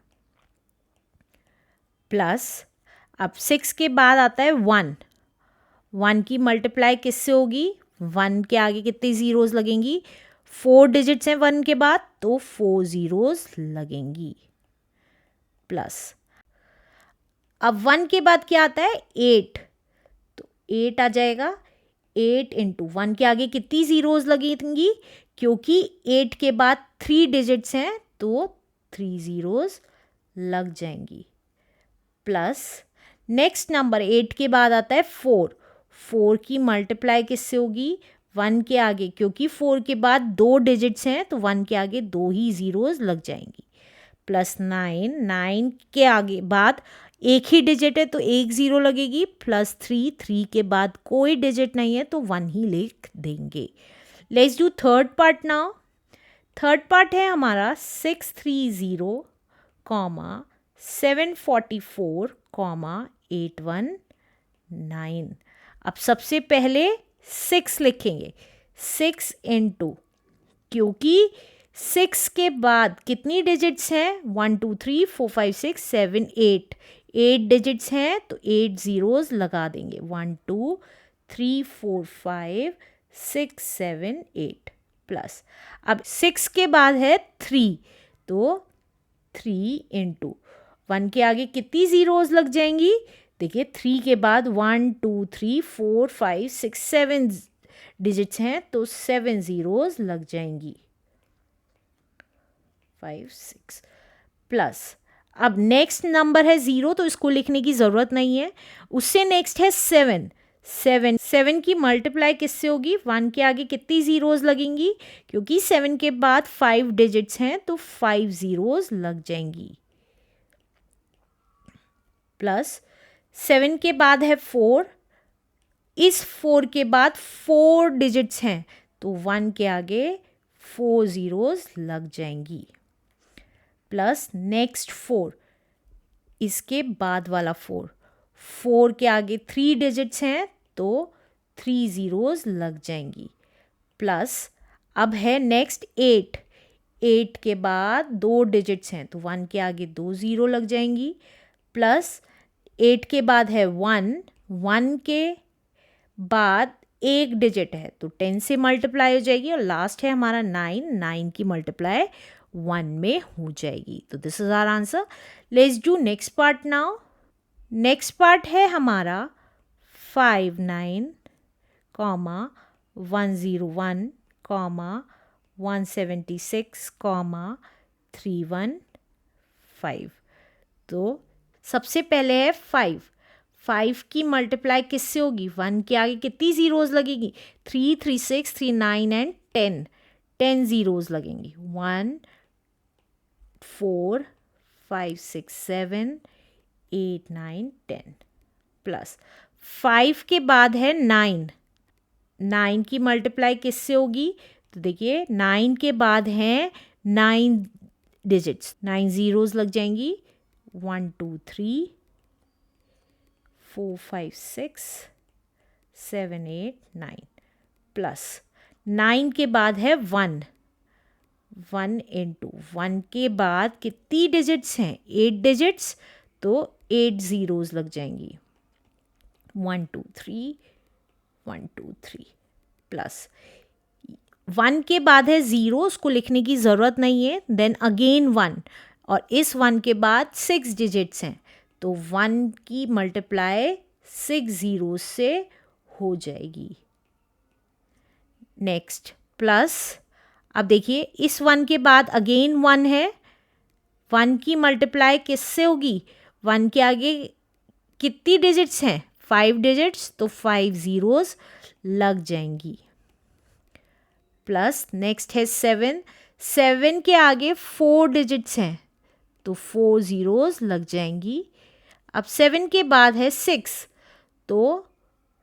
प्लस अब 6 के बाद आता है 1, 1 की मल्टीप्लाई किससे होगी, 1 के आगे कितनी ज़ीरोज़ लगेंगी, 4 डिजिट्स हैं 1 के बाद तो 4 ज़ीरोज़ लगेंगी। प्लस अब 1 के बाद क्या आता है 8, तो 8 आ जाएगा। 8 इंटू 1 के आगे कितनी ज़ीरोज़ लगेंगी, क्योंकि 8 के बाद 3 डिजिट्स हैं तो 3 ज़ीरोज़ लग जाएंगी। प्लस नेक्स्ट नंबर 8 के बाद आता है 4, 4 की मल्टीप्लाई किससे होगी, 1 के आगे, क्योंकि 4 के बाद 2 डिजिट्स हैं तो 1 के आगे 2 ही ज़ीरोज़ लग जाएंगी। प्लस 9, 9 के आगे बाद एक ही डिजिट है तो 1 ज़ीरो लगेगी। प्लस 3, 3 के बाद कोई डिजिट नहीं है तो 1 ही लिख देंगे। Let's do third part now. Third part है हमारा 630 744 819। अब सबसे पहले 6 लिखेंगे, 6 इंटू, क्योंकि 6 के बाद कितनी डिजिट्स हैं 1 2 3 4 5 6 7 8, 8 डिजिट्स हैं तो 8 ज़ीरोज़ लगा देंगे, 1 2 3 4 5 6 7 8। प्लस अब 6 के बाद है 3, तो 3 इंटू 1 के आगे कितनी ज़ीरोज़ लग जाएंगी, देखिए 3 के बाद 1 2 3 4 5 6 7 डिजिट्स हैं तो 7 ज़ीरोज़ लग जाएंगी, 5 6। प्लस अब नेक्स्ट नंबर है 0 तो इसको लिखने की ज़रूरत नहीं है। उससे नेक्स्ट है 7, 7 की मल्टीप्लाई किससे होगी? 1 के आगे कितनी ज़ीरोज़ लगेंगी? क्योंकि 7 के बाद 5 डिजिट्स हैं तो 5 ज़ीरोज़ लग जाएंगी। प्लस 7 के बाद है 4, इस 4 के बाद 4 डिजिट्स हैं तो 1 के आगे 4 ज़ीरोज़ लग जाएंगी। प्लस नेक्स्ट 4, इसके बाद वाला 4 के आगे 3 डिजिट्स हैं तो 3 ज़ीरोज़ लग जाएंगी। प्लस अब है नेक्स्ट 8 के बाद 2 डिजिट्स हैं तो 1 के आगे 2 ज़ीरो लग जाएंगी। प्लस 8 के बाद है 1 के बाद 1 डिजिट है तो 10 से मल्टीप्लाई हो जाएगी। और लास्ट है हमारा 9 की मल्टीप्लाई 1 में हो जाएगी। तो this is our answer. Let's do next part now. Next part है हमारा 59, 101, 176, 315। तो सबसे पहले है 5 की मल्टीप्लाई किससे होगी? 1 के आगे कितनी ज़ीरोज़ लगेगी? 3, 3, 6, 3, 9 एंड 10 ज़ीरोज़ लगेंगी। 1, 4, 5, 6, 7, 8, 9, 10। प्लस 5 के बाद है 9 की मल्टीप्लाई किससे होगी? तो देखिए 9 के बाद हैं 9 डिजिट्स, 9 ज़ीरोज़ लग जाएंगी। 1, 2, 3, 4, 5, 6, 7, 8, 9। प्लस 9 के बाद है 1 इंटू 1 के बाद कितनी डिजिट्स हैं? 8 डिजिट्स तो 8 ज़ीरोज़ लग जाएंगी। 1, 2, 3, 1, 2, 3। प्लस 1 के बाद है 0, उसको लिखने की ज़रूरत नहीं है। देन अगेन 1 और इस 1 के बाद 6 डिजिट्स हैं तो 1 की मल्टीप्लाई 6 ज़ीरो से हो जाएगी। नेक्स्ट प्लस अब देखिए इस 1 के बाद अगेन 1 है, 1 की मल्टीप्लाई किससे होगी? 1 के आगे कितनी डिजिट्स हैं? 5 डिजिट्स तो 5 ज़ीरोज़ लग जाएंगी। प्लस नेक्स्ट है 7 के आगे 4 डिजिट्स हैं तो 4 ज़ीरोज़ लग जाएंगी। अब 7 के बाद है 6 तो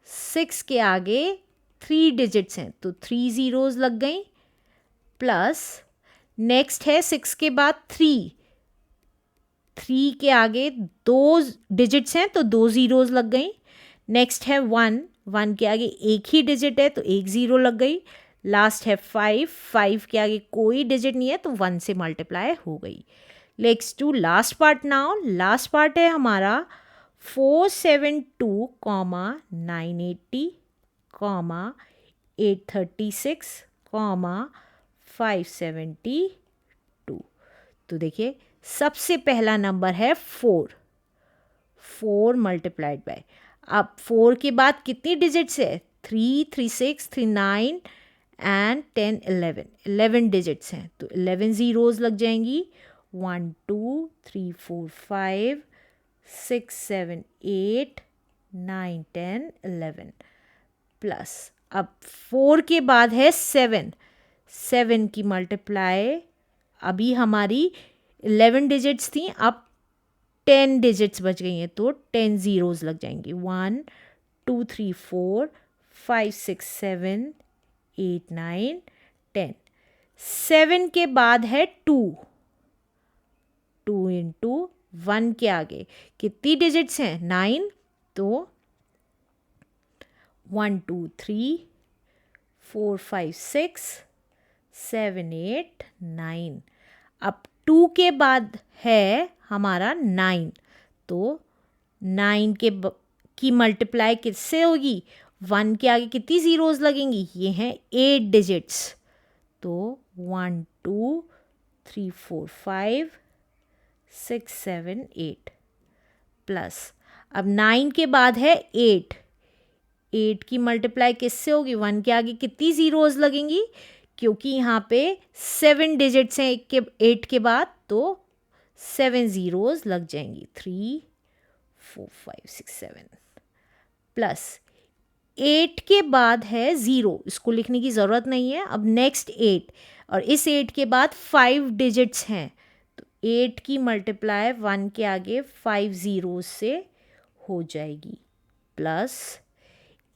6 के आगे 3 डिजिट्स हैं तो 3 ज़ीरोज़ लग गई। प्लस नेक्स्ट है 6 के बाद 3 के आगे 2 डिजिट्स हैं तो 2 ज़ीरोज़ लग गई। नेक्स्ट है 1 के आगे एक ही डिजिट है तो 1 ज़ीरो लग गई। लास्ट है 5 के आगे कोई डिजिट नहीं है तो 1 से मल्टीप्लाई हो गई। Let's do last part now. Last part है हमारा 472, 980, 836, 572। तो देखिए सबसे पहला नंबर है 4 मल्टीप्लाइड बाय। अब 4 के बाद कितनी डिजिट्स है? 3, 3, 6, 3, 9 एंड 10, 11 डिजिट्स हैं तो 11 ज़ीरोज़ लग जाएंगी। 1, 2, 3, 4, 5, 6, 7, 8, 9, 10, 11। प्लस अब 4 के बाद है 7 की मल्टीप्लाई अभी हमारी 11 डिजिट्स थी, अब 10 डिजिट्स बच गई हैं तो 10 ज़ीरोज़ लग जाएंगी। 1, 2, 3, 4, 5, 6, 7, 8, 9, 10। 7 के बाद है 2 इंटू 1 के आगे कितनी डिजिट्स हैं? 9 तो 1, 2, 3, 4, 5, 6, 7, 8, 9। अब 2 के बाद है हमारा 9 तो 9 की मल्टीप्लाई किससे होगी? 1 के आगे कितनी ज़ीरोज़ लगेंगी? ये हैं 8 डिजिट्स तो 1, 2, 3, 4, 5, 6, 7, 8। प्लस अब 9 के बाद है 8 की मल्टीप्लाई किससे होगी? 1 के आगे कितनी ज़ीरोज़ लगेंगी? क्योंकि यहाँ पे 7 डिजिट्स हैं 8 के बाद तो 7 ज़ीरोज़ लग जाएंगी। 3, 4, 5, 6, 7। प्लस 8 के बाद है 0, इसको लिखने की ज़रूरत नहीं है। अब नेक्स्ट 8, और इस 8 के बाद 5 डिजिट्स हैं, तो 8 की मल्टीप्लाई 1 के आगे 5 ज़ीरोज़ से हो जाएगी, प्लस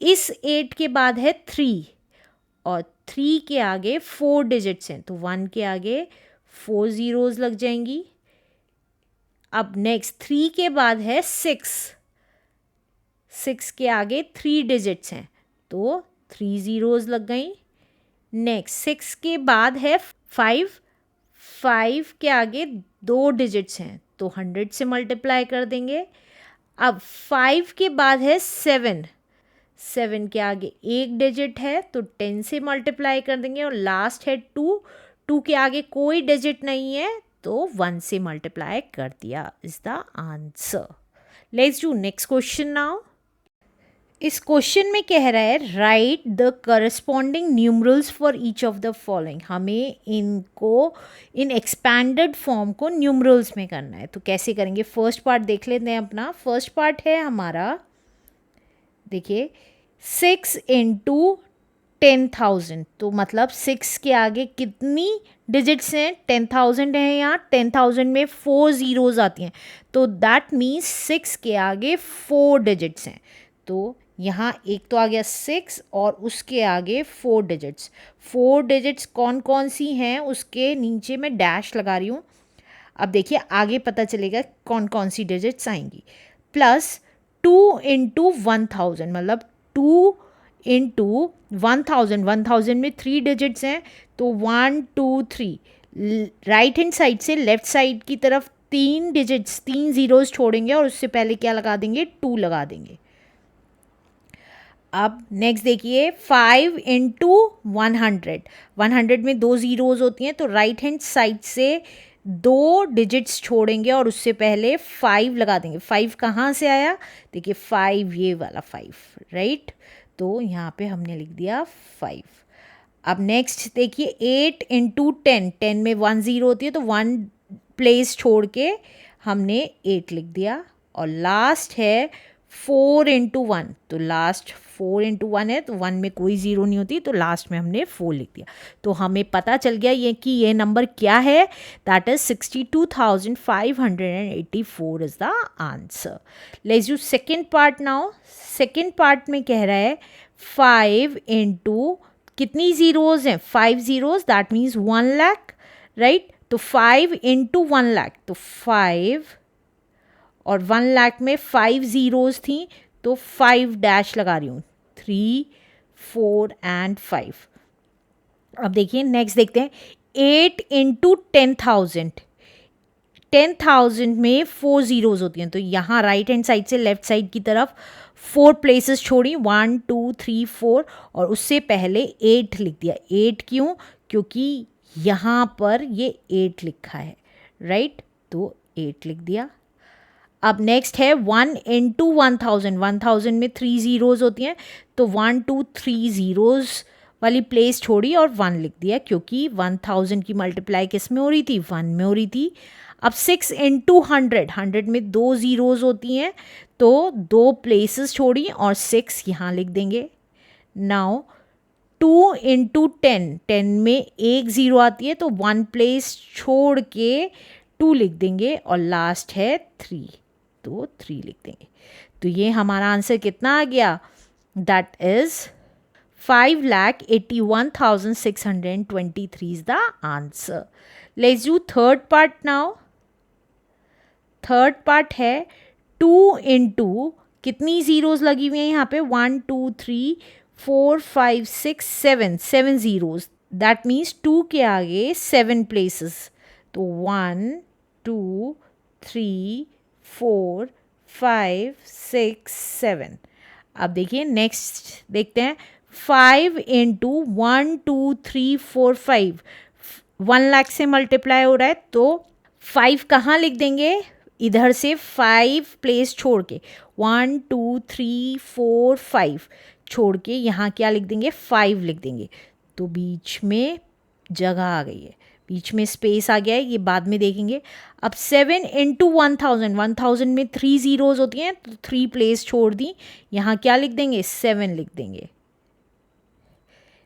इस 8 के बाद है 3, और 3 के आगे 4 डिजिट्स हैं, तो 1 के आगे 4 ज़ीरोज़ लग जाएंगी। अब नेक्स्ट 3 के बाद है 6, 6 के आगे 3 डिजिट्स हैं, तो 3 ज़ीरोज़ लग गई। नेक्स्ट 6 के बाद है 5, 5 के आगे 2 डिजिट्स हैं, तो 100 से मल्टीप्लाई कर देंगे। अब 5 के बाद है 7, 7 के आगे 1 डिजिट है, तो 10 से मल्टीप्लाई कर देंगे। और लास्ट है 2, 2 के आगे कोई डिजिट नहीं है, तो 1 से मल्टीप्लाई कर दिया, is the answer. Let's do next question now. इस क्वेश्चन में कह रहा है right the corresponding numerals for each of the following. हमें इनको इन एक्सपैंडेड फॉर्म को न्यूमरल्स में करना है, तो कैसे करेंगे? फर्स्ट पार्ट देख लेते हैं अपना। फर्स्ट पार्ट है हमारा, देखिए 6 इंटू 10,000, तो मतलब 6 के आगे कितनी डिजिट्स हैं? 10,000 है यहाँ, 10,000 में 4 ज़ीरोज़ आती हैं, तो दैट मीन्स 6 के आगे 4 डिजिट्स हैं। तो यहाँ एक तो आ गया 6 और उसके आगे 4 डिजिट्स। 4 डिजिट्स कौन कौन सी हैं उसके नीचे मैं डैश लगा रही हूँ। अब देखिए आगे पता चलेगा कौन कौन सी डिजिट्स आएंगी। प्लस 2 इंटू 1000, मतलब 2 इंटू 1000, 1000 में 3 डिजिट्स हैं, तो 1 2 3। राइट हैंड साइड से लेफ्ट साइड की तरफ 3 डिजिट्स, 3 ज़ीरोज़ छोड़ेंगे और उससे पहले क्या लगा देंगे? 2 लगा देंगे। अब नेक्स्ट देखिए 5 इंटू 100, 100 में 2 ज़ीरोज़ होती हैं, तो राइट हैंड साइड से 2 डिजिट्स छोड़ेंगे और उससे पहले 5 लगा देंगे। 5 कहाँ से आया? देखिए 5, ये वाला 5, राइट, तो यहाँ पे हमने लिख दिया 5। अब नेक्स्ट देखिए 8 इंटू 10, 10 में 1 ज़ीरो होती है, तो 1 प्लेस छोड़ के हमने 8 लिख दिया। और लास्ट है 4 इंटू 1, तो लास्ट 4 इंटू 1 है, तो 1 में कोई ज़ीरो नहीं होती, तो लास्ट में हमने 4 लिख दिया। तो हमें पता चल गया ये कि ये नंबर क्या है, that is 62,584 is the answer. Let's do second part now. Second part में कह रहा है 5 इंटू कितनी ज़ीरोज़ हैं? 5 zeros, that means 1 lakh, right. तो 5 इंटू 1 लाख, तो 5 और 1 लाख में 5 ज़ीरोज़ थी, तो 5 डैश लगा रही हूँ, 3 4 एंड 5। अब देखिए नेक्स्ट देखते हैं 8 इंटू 10,000, 10,000 में 4 ज़ीरोज़ होती हैं, तो यहाँ राइट हैंड साइड से लेफ्ट साइड की तरफ 4 प्लेसेस छोड़ी, 1 2 3 4, और उससे पहले 8 लिख दिया। 8 क्यों? क्योंकि यहाँ पर ये 8 लिखा है, राइट, तो 8 लिख दिया। अब नेक्स्ट है 1 इंटू 1000, 1000 में 3 ज़ीरोज़ होती हैं, तो 1 2 3 ज़ीरोज़ वाली प्लेस छोड़ी और 1 लिख दिया, क्योंकि 1000 की मल्टीप्लाई किस में हो रही थी? 1 में हो रही थी। अब 6 इंटू 100, 100 में 2 ज़ीरोज़ होती हैं, तो 2 प्लेसेस छोड़ी और 6 यहाँ लिख देंगे। नाउ 2 इंटू 10, 10 में 1 ज़ीरो आती है, तो 1 प्लेस छोड़ के 2 लिख देंगे, और लास्ट है 3, तो 3 लिख देंगे। तो ये हमारा आंसर कितना आ गया? That is 5,81,623 is the answer. Let's do third part now. Third part है 2 इंटू कितनी ज़ीरोज़ लगी हुई हैं यहाँ पे? 1 2 3 4 5 6 7, 7 ज़ीरोज़, दैट मीन्स 2 के आगे 7 प्लेसेस, तो 1 2 3 4 5 6 7। अब देखिए नेक्स्ट देखते हैं 5 इंटू 1 2 3 4 5, 1 लाख से मल्टीप्लाई हो रहा है, तो 5 कहाँ लिख देंगे? इधर से 5 प्लेस छोड़ के 1 2 3 4 5 छोड़ के यहाँ क्या लिख देंगे? 5 लिख देंगे, तो बीच में जगह आ गई है, बीच में स्पेस आ गया है, ये बाद में देखेंगे। अब 7 इंटू 1000, 1000 में 3 ज़ीरोज़ होती हैं, तो 3 प्लेस छोड़ दी, यहाँ क्या लिख देंगे, 7 लिख देंगे।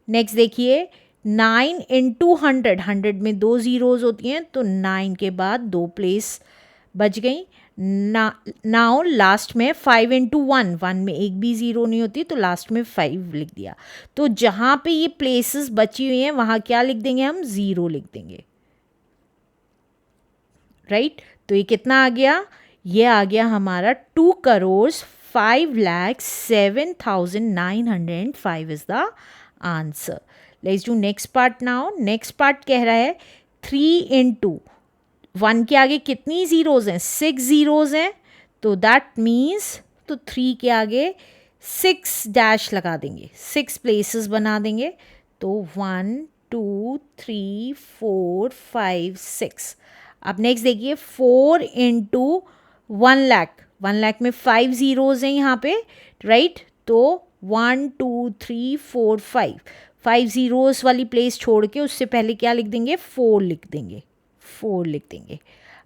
नेक्स्ट देखिए 9 इंटू 100, 100 में 2 ज़ीरोज़ होती हैं, तो 9 के बाद 2 प्लेस बच गई। नाउ लास्ट में 5 इंटू 1, 1 में एक भी ज़ीरो नहीं होती, तो लास्ट में 5 लिख दिया। तो जहाँ पे ये प्लेसेस बची हुई हैं वहाँ क्या लिख देंगे, हम 0 लिख देंगे, राइट। तो ये कितना आ गया, ये आ गया हमारा 2,05,07,905 is the answer. Let's do next part now. Next part कह रहा है 3 इंटू 1 के आगे कितनी ज़ीरोज़ हैं, 6 ज़ीरोज़ हैं, तो दैट मीन्स तो 3 के आगे 6 डैश लगा देंगे, 6 प्लेसेस बना देंगे। तो 1 2 3 4 5 6। अब नेक्स्ट देखिए 4 इंटू 1,00,000, 1,00,000 में 5 ज़ीरोज़ हैं यहाँ पे, राइट। तो 1 2 3 4 5, 5 ज़ीरोज़ वाली प्लेस छोड़ के उससे पहले क्या लिख देंगे, 4 लिख देंगे, 4 लिख देंगे।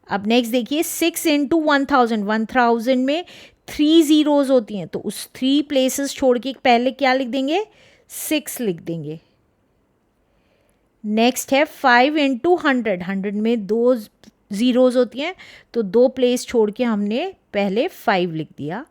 अब नेक्स्ट देखिए 6 इंटू 1000, 1000 में 3 ज़ीरोज़ होती हैं, तो उस 3 प्लेसेस छोड़ के पहले क्या लिख देंगे, 6 लिख देंगे। नेक्स्ट है 5 इंटू 100, 100 में 2 ज़ीरोज़ होती हैं, तो 2 प्लेस छोड़ के हमने पहले 5 लिख दिया।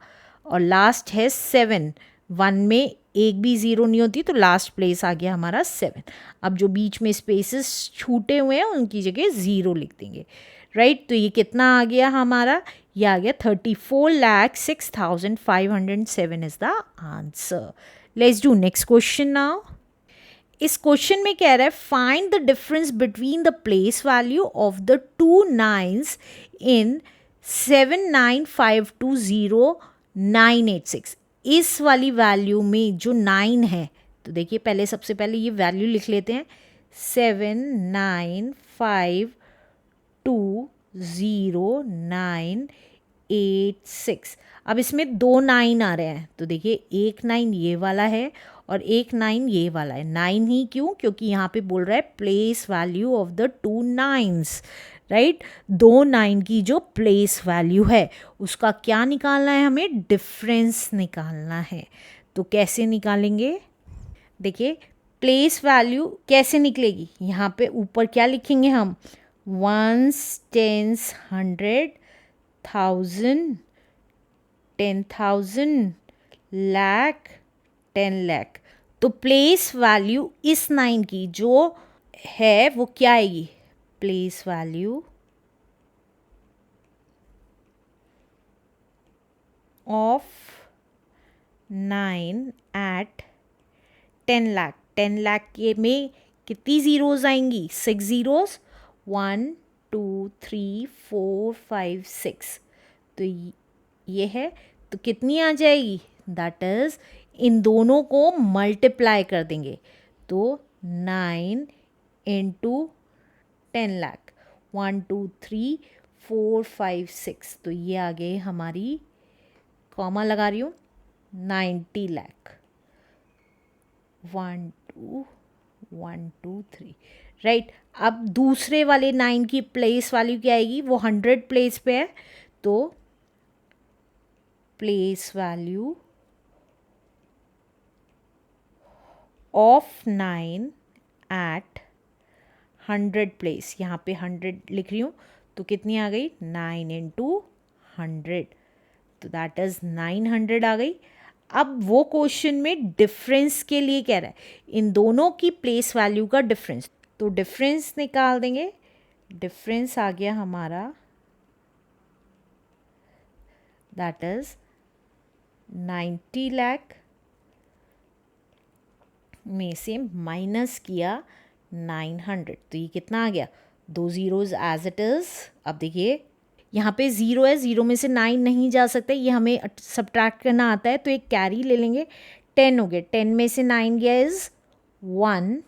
और लास्ट है 7, 1 में एक भी ज़ीरो नहीं होती, तो लास्ट प्लेस आ गया हमारा 7। अब जो बीच में स्पेसेस छूटे हुए हैं उनकी जगह 0 लिख देंगे, राइट। तो ये कितना आ गया हमारा, ये आ गया 34,06,507 is the answer. Let's do next question now. इस क्वेश्चन में कह रहा है find the difference between the place value of the 2 9s इन 79520,986। इस वाली वैल्यू में जो 9 है, तो देखिए पहले सबसे पहले ये वैल्यू लिख लेते हैं, 79520,986। अब इसमें 2 9 आ रहे हैं, तो देखिए एक 9 ये वाला है और एक 9 ये वाला है। 9 ही क्यों, क्योंकि यहाँ पे बोल रहा है place value of the 2 9s, right. 2 9 की जो प्लेस वैल्यू है उसका क्या निकालना है, हमें डिफरेंस निकालना है। तो कैसे निकालेंगे, देखिए प्लेस वैल्यू कैसे निकलेगी, यहाँ पे ऊपर क्या लिखेंगे हम, 1s 10s 100 1000 10,000 लाख 10 लाख। तो प्लेस वैल्यू इस 9 की जो है वो क्या आएगी, place value of 9 at 10 lakh. 10 lakh के में कितनी ज़ीरोज़ आएंगी, 6 ज़ीरोज़, 1 2 3 4 5 6। तो ये है, तो कितनी आ जाएगी, दैट इज़ इन दोनों को मल्टीप्लाई कर देंगे, तो 9 इंटू 10 लाख, 1 2 3 4 5 6। तो ये आ गए हमारी, कॉमा लगा रही हूँ, 90 लाख। 1 2 1 2 3, राइट। अब दूसरे वाले 9 की प्लेस वैल्यू क्या आएगी, वो 100 प्लेस पे है, तो place value of 9 at 100 place, यहाँ पे 100 लिख रही हूँ, तो कितनी आ गई, 9 इंटू 100, तो दैट इज़ 900 आ गई। अब वो क्वेश्चन में डिफरेंस के लिए कह रहा है इन दोनों की प्लेस वैल्यू का डिफरेंस, तो डिफरेंस निकाल देंगे। डिफरेंस आ गया हमारा, दैट इज़ 90 लाख में से माइनस किया 900, तो ये कितना आ गया, 2 ज़ीरोज़ एज इट इज़। अब देखिए यहाँ पे 0 है, 0 में से 9 नहीं जा सकता, ये हमें सब्ट्रैक्ट करना आता है, तो एक कैरी ले लेंगे, 10 हो गए, 10 में से 9 गया इज़ 1,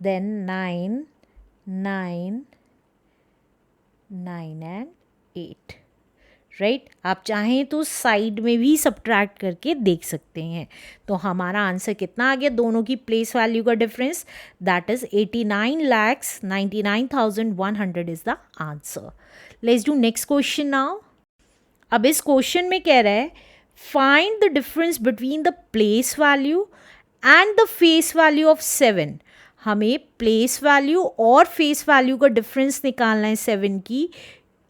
देन 9 9 9 एंड 8, राइट आप चाहें तो साइड में भी सब्ट्रैक्ट करके देख सकते हैं। तो हमारा आंसर कितना आ गया दोनों की प्लेस वैल्यू का difference, that is 89,99,100 is the answer. Let's do next question now. अब इस क्वेश्चन में कह रहा है find the difference between the place value and the face value of 7। हमें प्लेस वैल्यू और फेस वैल्यू का डिफरेंस निकालना है 7 की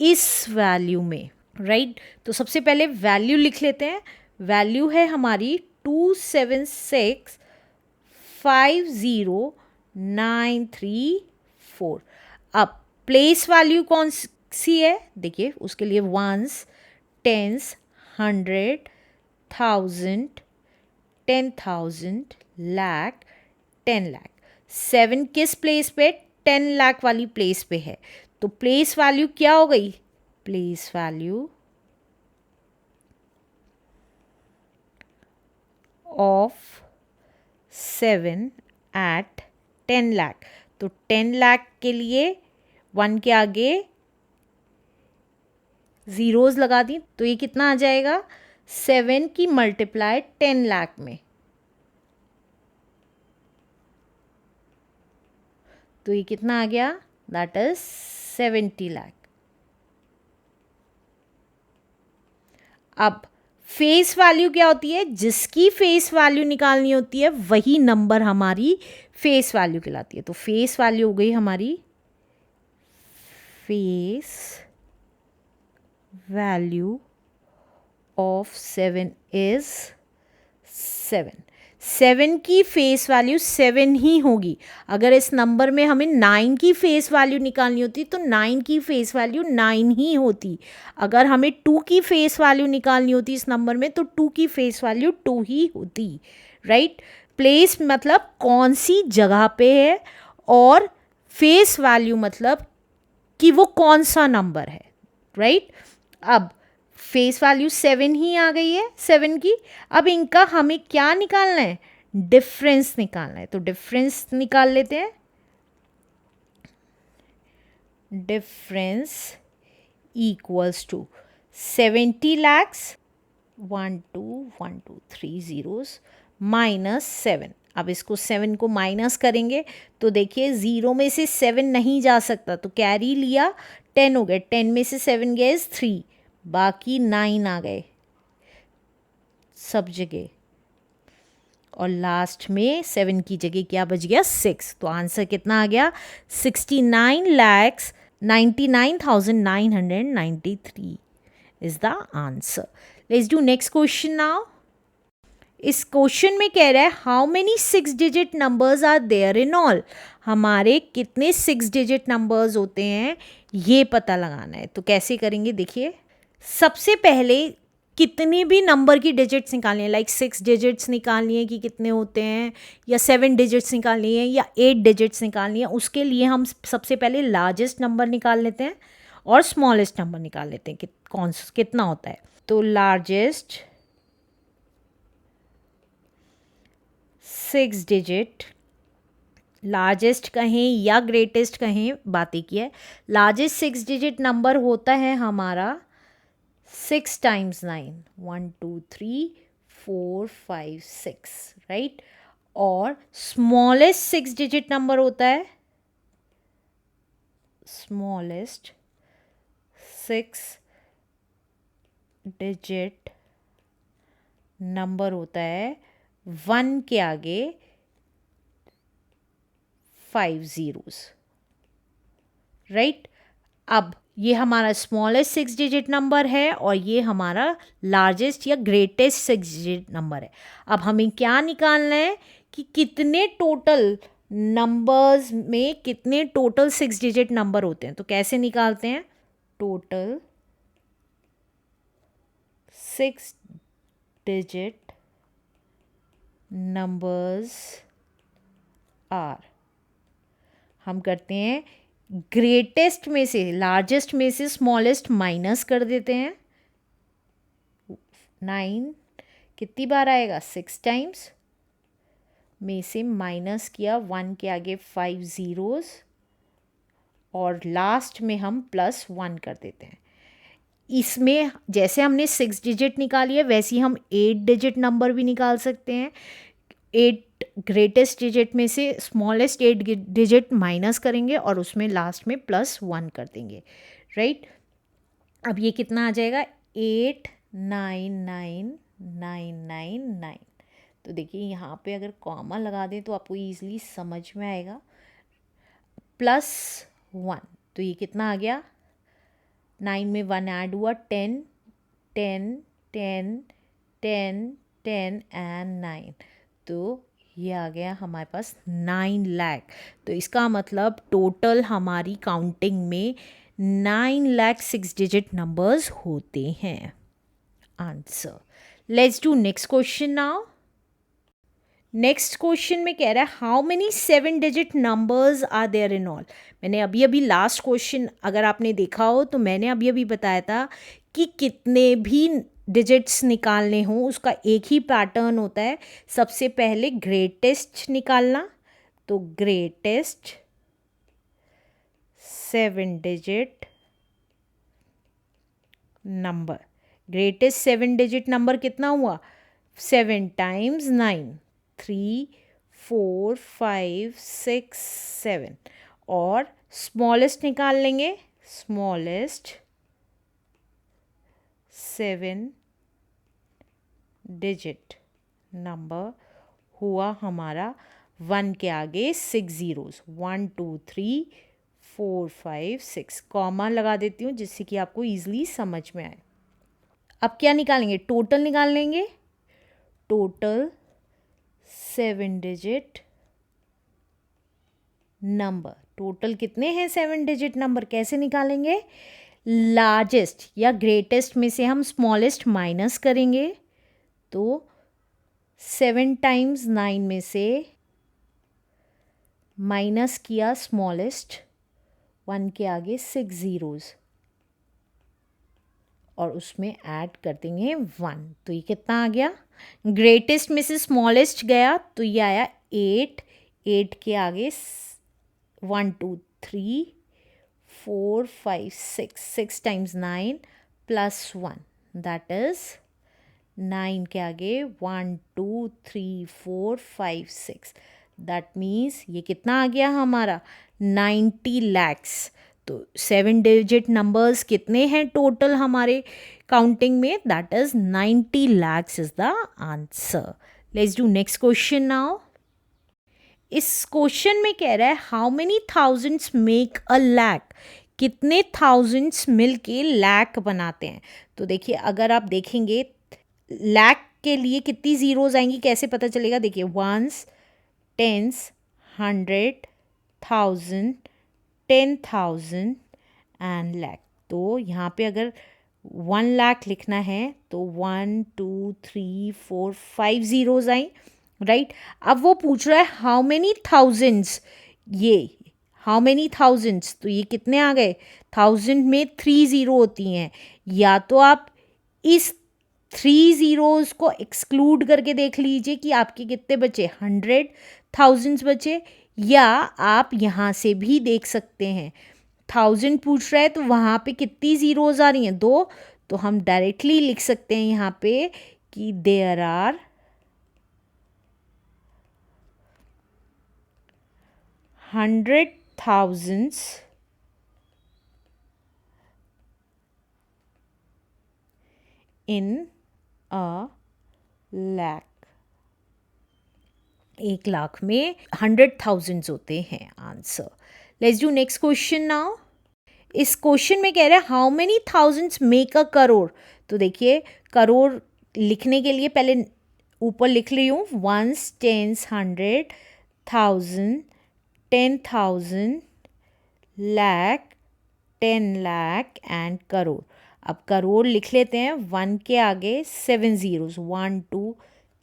इस वैल्यू में, राइट तो सबसे पहले वैल्यू लिख लेते हैं। वैल्यू है हमारी 276,50934। अब प्लेस वैल्यू कौन सी है देखिए, उसके लिए वंस, टेंस, 100, 1000, 10,000, लाख, 10 लाख। 7 किस प्लेस पे, 10 लाख वाली प्लेस पे है। तो प्लेस वैल्यू क्या हो गई, place value of 7 at 10 lakh. तो 10 लाख के लिए 1 के आगे ज़ीरोज़ लगा दी, तो ये कितना आ जाएगा, 7 की मल्टीप्लाई 10 लाख में, तो ये कितना आ गया, दैट इज 70 लाख। अब फेस वैल्यू क्या होती है, जिसकी फेस वैल्यू निकालनी होती है वही नंबर हमारी फेस वैल्यू कहलाती है। तो फेस वैल्यू हो गई हमारी फेस वैल्यू ऑफ 7 इज 7। 7 की फेस वैल्यू 7 ही होगी। अगर इस नंबर में हमें 9 की फेस वैल्यू निकालनी होती तो 9 की फेस वैल्यू 9 ही होती। अगर हमें 2 की फेस वैल्यू निकालनी होती इस नंबर में तो 2 की फेस वैल्यू 2 ही होती, राइट। प्लेस मतलब कौन सी जगह पे है, और फेस वैल्यू मतलब कि वो कौन सा नंबर है, राइट। अब फेस वैल्यू 7 ही आ गई है 7 की। अब इनका हमें क्या निकालना है, डिफरेंस निकालना है। तो डिफरेंस निकाल लेते हैं। Difference equals to 70 lakhs 1 2 1 2 3 zeros minus 7। अब इसको 7 को माइनस करेंगे तो देखिए 0 में से 7 नहीं जा सकता, तो कैरी लिया 10 हो गए, 10 में से 7 गए 3, बाकी 9 आ गए सब जगह, और लास्ट में 7 की जगह क्या बच गया 6। तो आंसर कितना आ गया 69,99,993 is the answer. Let's do next question now. इस क्वेश्चन में कह रहा है how many 6 digit numbers are there in all. हमारे कितने 6 डिजिट नंबर्स होते हैं ये पता लगाना है। तो कैसे करेंगे देखिए, सबसे पहले कितने भी नंबर की डिजिट्स निकालनी है, लाइक 6 डिजिट्स निकालनी है कि कितने होते हैं, या 7 डिजिट्स निकालनी है, या 8 डिजिट्स निकालनी है। उसके लिए हम सबसे पहले लार्जेस्ट नंबर निकाल लेते हैं और स्मॉलेस्ट नंबर निकाल लेते हैं कि कौन कितना होता है। तो लार्जेस्ट 6 डिजिट, लार्जेस्ट कहें या ग्रेटेस्ट कहें बात एक ही है। लार्जेस्ट 6 डिजिट नंबर होता है हमारा 6 टाइम्स 9, 1 2 3 4 5 6, राइट। और स्मॉलेस्ट 6 डिजिट नंबर होता है, स्मॉलेस्ट 6 डिजिट नंबर होता है 1 के आगे 5 zeros, राइट। अब ये हमारा स्मॉलेस्ट 6 डिजिट नंबर है और ये हमारा लार्जेस्ट या ग्रेटेस्ट 6 डिजिट नंबर है। अब हमें क्या निकालना है कि कितने टोटल नंबर्स में कितने टोटल 6 डिजिट नंबर होते हैं। तो कैसे निकालते हैं, टोटल 6 डिजिट नंबर्स आर, हम करते हैं ग्रेटेस्ट में से, लार्जेस्ट में से स्मॉलेस्ट माइनस कर देते हैं। 9 कितनी बार आएगा, 6 टाइम्स, में से माइनस किया 1 के आगे 5 zeros, और लास्ट में हम +1 कर देते हैं। इसमें जैसे हमने 6 डिजिट निकाली है वैसे ही हम 8 डिजिट नंबर भी निकाल सकते हैं। 8 ग्रेटेस्ट डिजिट में से स्मॉलेस्ट 8 डिजिट माइनस करेंगे और उसमें लास्ट में +1 कर देंगे, राइट। अब ये कितना आ जाएगा 8999999। तो देखिए यहाँ पे अगर कॉमा लगा दें तो आपको ईजिली समझ में आएगा। +1 तो ये कितना आ गया, 9 में 1 ऐड हुआ 10 10 10 10 10 एंड 9, तो ये आ गया हमारे पास 9 लाख। तो इसका मतलब टोटल हमारी काउंटिंग में 9 लाख 6 डिजिट नंबर्स होते हैं। Answer. Let's do next question now. Next question में कह रहा है how many 7 digit numbers are there in all. मैंने अभी अभी लास्ट क्वेश्चन अगर आपने देखा हो तो मैंने अभी अभी बताया था कि कितने भी डिजिट्स निकालने हों उसका एक ही पैटर्न होता है। सबसे पहले ग्रेटेस्ट निकालना, तो greatest 7 digit number. Greatest 7 digit number कितना हुआ, 7 टाइम्स 9, 3 4 5 6 7। और स्मॉलेस्ट निकाल लेंगे, स्मॉलेस्ट 7 डिजिट नंबर हुआ हमारा 1 के आगे 6 ज़ीरोज़, 1 2 3 4 5 6। कॉमा लगा देती हूँ जिससे कि आपको ईजिली समझ में आए। अब क्या निकालेंगे, टोटल निकाल लेंगे। टोटल 7 डिजिट नंबर, टोटल कितने हैं 7 डिजिट नंबर, कैसे निकालेंगे, लार्जेस्ट या ग्रेटेस्ट में से हम स्मॉलेस्ट माइनस करेंगे। तो 7 टाइम्स 9 में से माइनस किया स्मॉलेस्ट, 1 के आगे 6 ज़ीरोज़ और उसमें ऐड कर देंगे 1। तो ये कितना आ गया, ग्रेटेस्ट में से स्मॉलेस्ट गया तो ये आया 8। 8 के आगे 1 2 3 4 5 6, 6 टाइम्स 9 +1 दैट इज़ 9 के आगे 1 2 3 4 5 6। दैट मीन्स ये कितना आ गया हमारा 90 लैक्स। तो 7 डिजिट नंबर्स कितने हैं टोटल हमारे काउंटिंग में, that is 90 lakhs is the answer. Let's do next question now. इस क्वेश्चन में कह रहा है how many thousands make a lakh. कितने थाउजेंड्स मिलके लैक बनाते हैं। तो देखिए अगर आप देखेंगे लैक के लिए कितनी ज़ीरोज़ आएंगी कैसे पता चलेगा, देखिए वंस, टेंस, 100, 1000, 10,000 एंड लैक। तो यहाँ पे अगर 1 लाख लिखना है तो 1 2 3 4 5 ज़ीरोज़ आई, राइट। अब वो पूछ रहा है हाउ मेनी थाउजेंड्स, ये हाउ मेनी थाउजेंड्स, तो ये कितने आ गए, 1000 में 3 ज़ीरो होती हैं। या तो आप इस 3 ज़ीरोज़ को एक्सक्लूड करके देख लीजिए कि आपके कितने बचे, 100 थाउजेंड्स बचे, या आप यहाँ से भी देख सकते हैं 1000 पूछ रहा है तो वहाँ पे कितनी ज़ीरोज़ आ रही हैं, 2। तो हम डायरेक्टली लिख सकते हैं यहाँ पे कि there are 100,000 in a lakh. 1 lakh में 100,000 होते हैं answer. Let's do next question now. इस क्वेश्चन में कह रहे हैं how many thousands make a crore. तो देखिए करोड़ लिखने के लिए पहले ऊपर लिख रही हूँ, ones, tens, 100, 1000, 10,000, lakh, 10 lakh and crore. अब करोड़ लिख लेते हैं, 1 के आगे 7 ज़ीरोज़, 1 2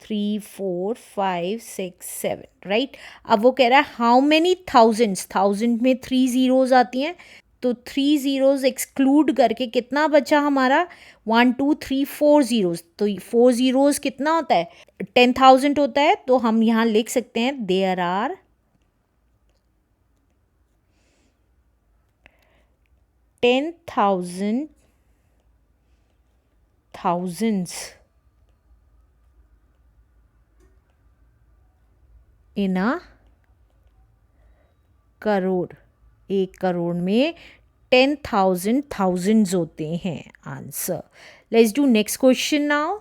3 4 5 6 7, राइट। अब वो कह रहा है हाउ मेनी थाउजेंड्स, 1000 में 3 ज़ीरोज़ आती हैं तो 3 ज़ीरोज़ एक्सक्लूड करके कितना बचा हमारा, 1 2 3 4 ज़ीरोज़। तो 4 ज़ीरोज़ कितना होता है, 10,000 होता है। तो हम यहाँ लिख सकते हैं there are 10,000 thousands in a crore, 1 crore में 10,000 थाउजेंड्स होते हैं answer. Let's do next question now.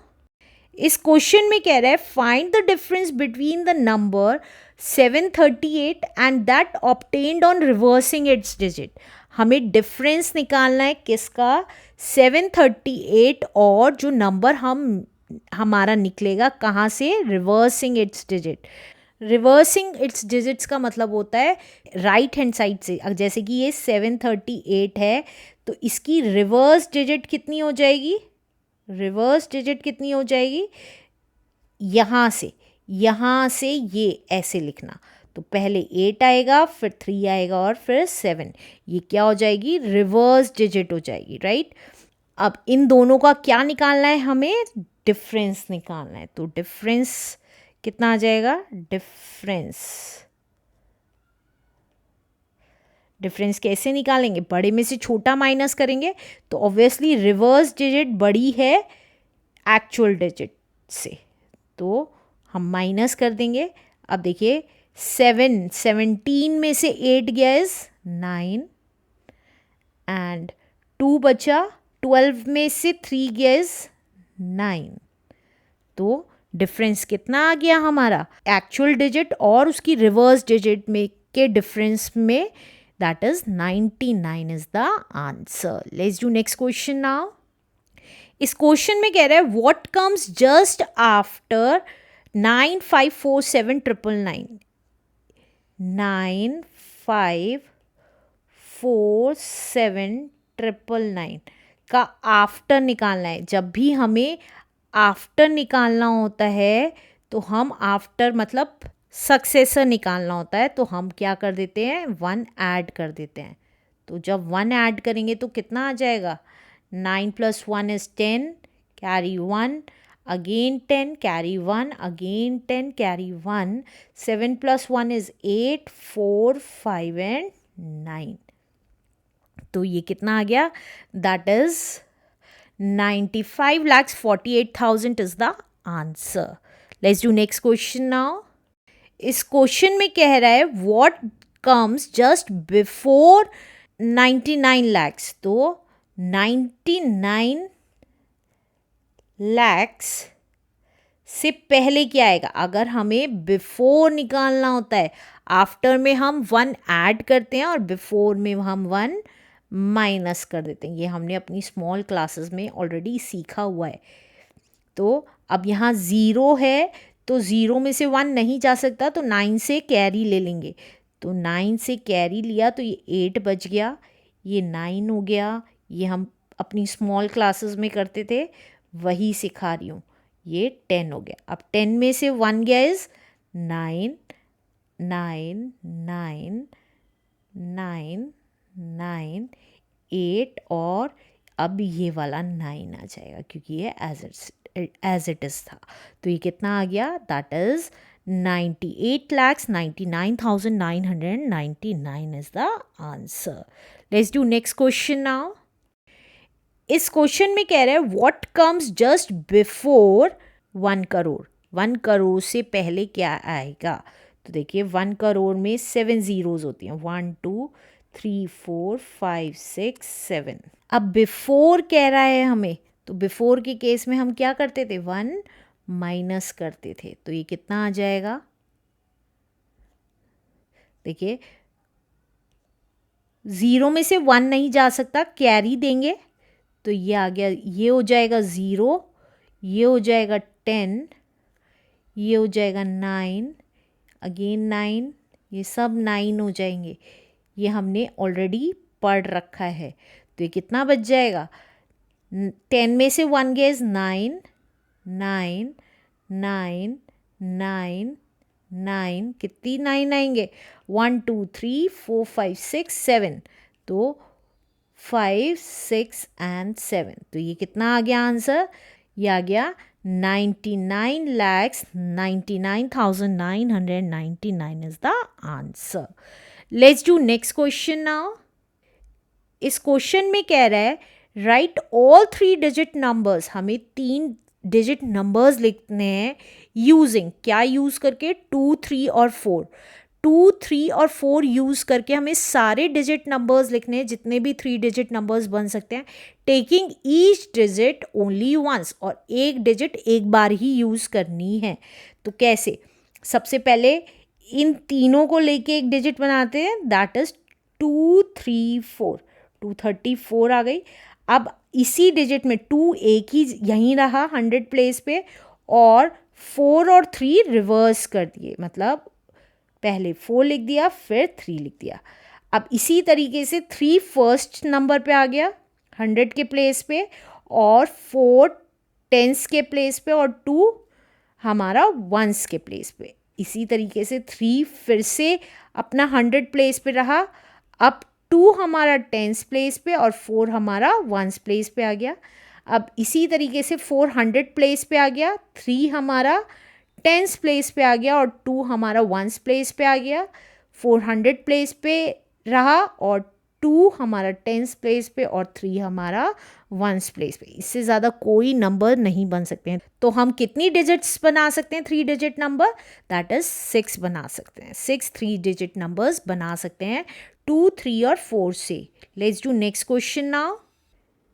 इस क्वेश्चन में कह रहा है find the difference between the number 738 and that obtained on reversing its digit. हमें डिफरेंस निकालना है किसका, 738 और जो नंबर हमारा निकलेगा कहाँ से, reversing its digit. Reversing it's digits का मतलब होता है राइट हैंड साइड से. जैसे कि ये 738 है तो इसकी रिवर्स डिजिट कितनी हो जाएगी, रिवर्स डिजिट कितनी हो जाएगी, यहाँ से ये ऐसे लिखना. तो पहले 8 आएगा, फिर 3 आएगा और फिर 7. ये क्या हो जाएगी, रिवर्स डिजिट हो जाएगी, राइट. अब इन दोनों का क्या निकालना है, हमें डिफरेंस निकालना है. तो डिफरेंस कितना आ जाएगा, डिफरेंस कैसे निकालेंगे, बड़े में से छोटा माइनस करेंगे. तो ऑब्वियसली रिवर्स डिजिट बड़ी है एक्चुअल डिजिट से, तो हम माइनस कर देंगे. अब देखिए 17 में से 8 गया इज 9 एंड 2 बचा, 12 में से 3 गया इज 9. तो डिफरेंस कितना आ गया हमारा, एक्चुअल डिजिट और उसकी रिवर्स डिजिट में के डिफरेंस में, that is 99 is the answer. Let's do next question now. इस क्वेश्चन में कह रहा है व्हाट कम्स जस्ट आफ्टर 9547,999. 9547,999 का आफ्टर निकालना है. जब भी हमें आफ्टर निकालना होता है तो हम आफ्टर मतलब सक्सेसर निकालना होता है, तो हम क्या कर देते हैं, 1 ऐड कर देते हैं. तो जब 1 ऐड करेंगे तो कितना आ जाएगा, 9 + 1 is 10, carry 1, again 10, carry 1, again 10, carry 1, 7 + 1 is 8, 4, 5 and 9. तो ये कितना आ गया, that is 95,48,000 is the answer. Let's do next question now. इस क्वेश्चन में कह रहा है what comes just before 99 lakhs. तो 99 lakhs से पहले क्या आएगा, अगर हमें बिफोर निकालना होता है, आफ्टर में हम 1 ऐड करते हैं और बिफोर में हम 1 माइनस कर देते हैं. ये हमने अपनी स्मॉल क्लासेस में ऑलरेडी सीखा हुआ है. तो अब यहाँ 0 है तो 0 में से 1 नहीं जा सकता, तो 9 से कैरी ले लेंगे. तो 9 से कैरी लिया तो ये 8 बच गया, ये 9 हो गया. ये हम अपनी स्मॉल क्लासेस में करते थे, वही सिखा रही हूँ. ये 10 हो गया. अब 10 में से 1 गया इज 9, 9, 9, 9, 9, 8 और अब ये वाला 9 आ जाएगा क्योंकि ये एज इट इज़ था. तो ये कितना आ गया, that is 98,99,999 is the answer. Let's do next question now. इस क्वेश्चन में कह रहा है what comes just before 1 crore. 1 crore से पहले क्या आएगा. तो देखिए 1 करोड़ में 7 ज़ीरोज़ होती हैं, 1 2 3 4 5 6 7. अब बिफोर कह रहा है हमें, तो बिफोर के केस में हम क्या करते थे, 1 माइनस करते थे. तो ये कितना आ जाएगा, देखिए 0 में से 1 नहीं जा सकता, कैरी देंगे. तो ये आ गया, ये हो जाएगा 0, ये हो जाएगा 10, ये हो जाएगा 9, अगेन 9, ये सब 9 हो जाएंगे. ये हमने ऑलरेडी पढ़ रखा है. तो ये कितना बच जाएगा, 10 में से 1 गया इज 9, 9, 9, 9, 9, कितनी 9 आएंगे, 1 2 3 4 5 6 7. तो 5 6 and 7. तो ये कितना आ गया आंसर, ये आ गया 99,99,999 is the answer. Let's do next question now. इस क्वेश्चन में कह रहा है राइट ऑल 3 डिजिट नंबर्स, हमें 3 डिजिट नंबर्स लिखने हैं यूजिंग, क्या यूज़ करके, 2, 3 और 4। 2, 3 और 4 यूज़ करके हमें सारे डिजिट नंबर्स लिखने हैं, जितने भी 3 डिजिट नंबर्स बन सकते हैं, taking each digit only once, और एक डिजिट एक बार ही यूज़ करनी है। तो कैसे, सबसे पहले इन तीनों को लेके एक डिजिट बनाते हैं, दैट इज़ 2, 3, 4, 234 आ गई। अब इसी डिजिट में 2 एक ही यहीं रहा 100 प्लेस पे, और 4 और 3 रिवर्स कर दिए, मतलब पहले 4 लिख दिया फिर 3 लिख दिया। अब इसी तरीके से 3 फर्स्ट नंबर पे आ गया 100 के प्लेस पे, और 4 टेंस के प्लेस पे, और 2 हमारा वंस के प्लेस पे। इसी तरीके से 3 फिर से अपना 100 प्लेस पे रहा, अब 2 हमारा टेंस प्लेस पे और 4 हमारा वंस प्लेस पे आ गया। अब इसी तरीके से 400 प्लेस पे आ गया, 3 हमारा टेंस प्लेस पे आ गया और 2 हमारा वंस प्लेस पे आ गया। 400 प्लेस पे रहा और 2 हमारा टेंस प्लेस पे और 3 हमारा वंस प्लेस पे। इससे ज़्यादा कोई नंबर नहीं बन सकते हैं। तो हम कितनी डिजिट्स बना सकते हैं 3 डिजिट नंबर, दैट इज़ 6 बना सकते हैं। 6 3 डिजिट नंबर्स बना सकते हैं 2, 3 और 4 से। Let's do next question now.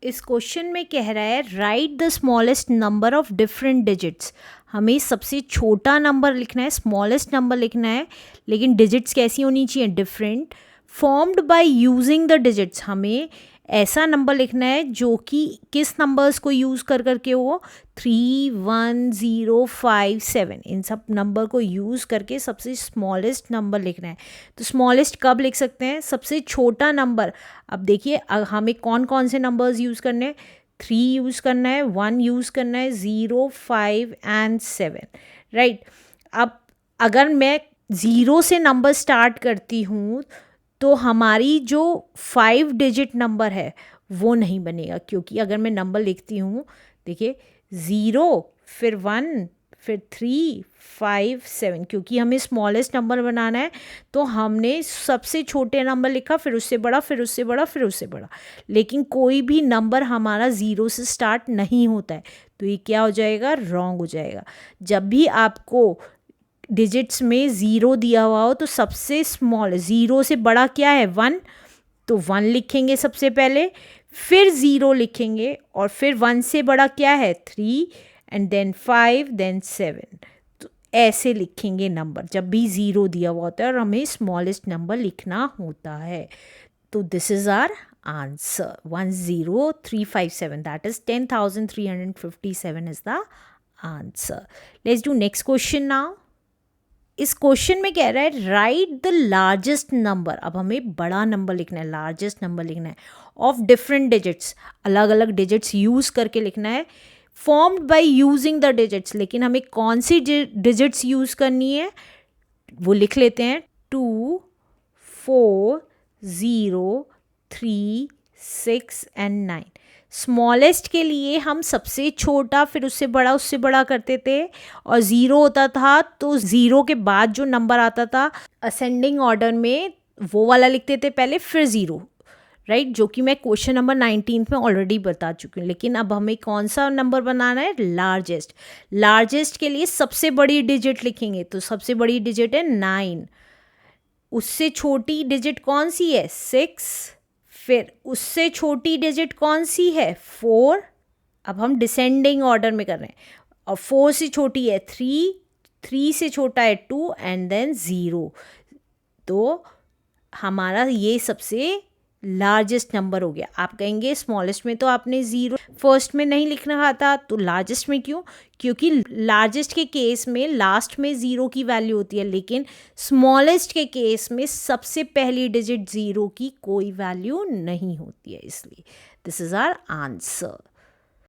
इस क्वेश्चन में कह रहा है right the smallest number of different digits. हमें सबसे छोटा नंबर लिखना है, स्मॉलेस्ट नंबर लिखना है, लेकिन डिजिट्स कैसी होनी चाहिए, different, formed by using the digits. हमें ऐसा नंबर लिखना है जो कि किस नंबर्स को यूज़ कर करके हो, 3, 1, 0, 5, 7, इन सब नंबर को यूज़ करके सबसे स्मॉलेस्ट नंबर लिखना है। तो स्मॉलेस्ट कब लिख सकते हैं, सबसे छोटा नंबर। अब देखिए हमें कौन कौन से नंबर्स यूज़ करने हैं, 3 यूज़ करना है, 1 यूज़ करना है, 0, 5 एंड 7, राइट। अब अगर मैं 0 से नंबर स्टार्ट करती हूँ तो हमारी जो 5 डिजिट नंबर है वो नहीं बनेगा, क्योंकि अगर मैं नंबर लिखती हूँ, देखिए 0 फिर 1 फिर 3, 5, 7, क्योंकि हमें स्मॉलेस्ट नंबर बनाना है तो हमने सबसे छोटे नंबर लिखा, फिर उससे बड़ा, फिर उससे बड़ा, फिर उससे बड़ा, लेकिन कोई भी नंबर हमारा 0 से स्टार्ट नहीं होता है। तो ये क्या हो जाएगा, रॉन्ग हो जाएगा। जब भी आपको डिजिट्स में 0 दिया हुआ हो तो सबसे स्मॉल, 0 से बड़ा क्या है, 1, तो 1 लिखेंगे सबसे पहले, फिर 0 लिखेंगे, और फिर 1 से बड़ा क्या है, 3, एंड देन 5, देन 7। तो ऐसे लिखेंगे नंबर जब भी 0 दिया हुआ होता है और हमें स्मॉलेस्ट नंबर लिखना होता है। तो this is our answer 10357, that is 10,357 is the answer. Let's do next question now. इस क्वेश्चन में कह रहा है राइट द लार्जेस्ट नंबर। अब हमें बड़ा नंबर लिखना है, लार्जेस्ट नंबर लिखना है, ऑफ डिफरेंट डिजिट्स, अलग अलग डिजिट्स यूज़ करके लिखना है, formed by using the digits. लेकिन हमें कौन सी डिजिट्स यूज़ करनी है वो लिख लेते हैं, 2, 4, 0, 3, 6 एंड 9। स्मॉलेस्ट के लिए हम सबसे छोटा फिर उससे बड़ा करते थे, और 0 होता था तो 0 के बाद जो नंबर आता था असेंडिंग ऑर्डर में वो वाला लिखते थे पहले, फिर 0, राइट, जो कि मैं क्वेश्चन नंबर 19 में ऑलरेडी बता चुकी हूँ। लेकिन अब हमें कौन सा नंबर बनाना है, लार्जेस्ट। लार्जेस्ट के लिए सबसे बड़ी डिजिट लिखेंगे, तो सबसे बड़ी डिजिट है 9, उससे छोटी डिजिट कौन सी है, 6, फिर उससे छोटी डिजिट कौन सी है, 4। अब हम डिसेंडिंग ऑर्डर में कर रहे हैं, और 4 से छोटी है 3, 3 से छोटा है 2 एंड देन 0। तो हमारा ये सबसे लार्जेस्ट नंबर हो गया। आप कहेंगे स्मॉलेस्ट में तो आपने 0 फर्स्ट में नहीं लिखना था, तो लार्जेस्ट में क्यों, क्योंकि लार्जेस्ट के केस में लास्ट में 0 की वैल्यू होती है, लेकिन स्मॉलेस्ट के केस में सबसे पहली डिजिट 0 की कोई वैल्यू नहीं होती है, इसलिए दिस इज़ आवर आंसर।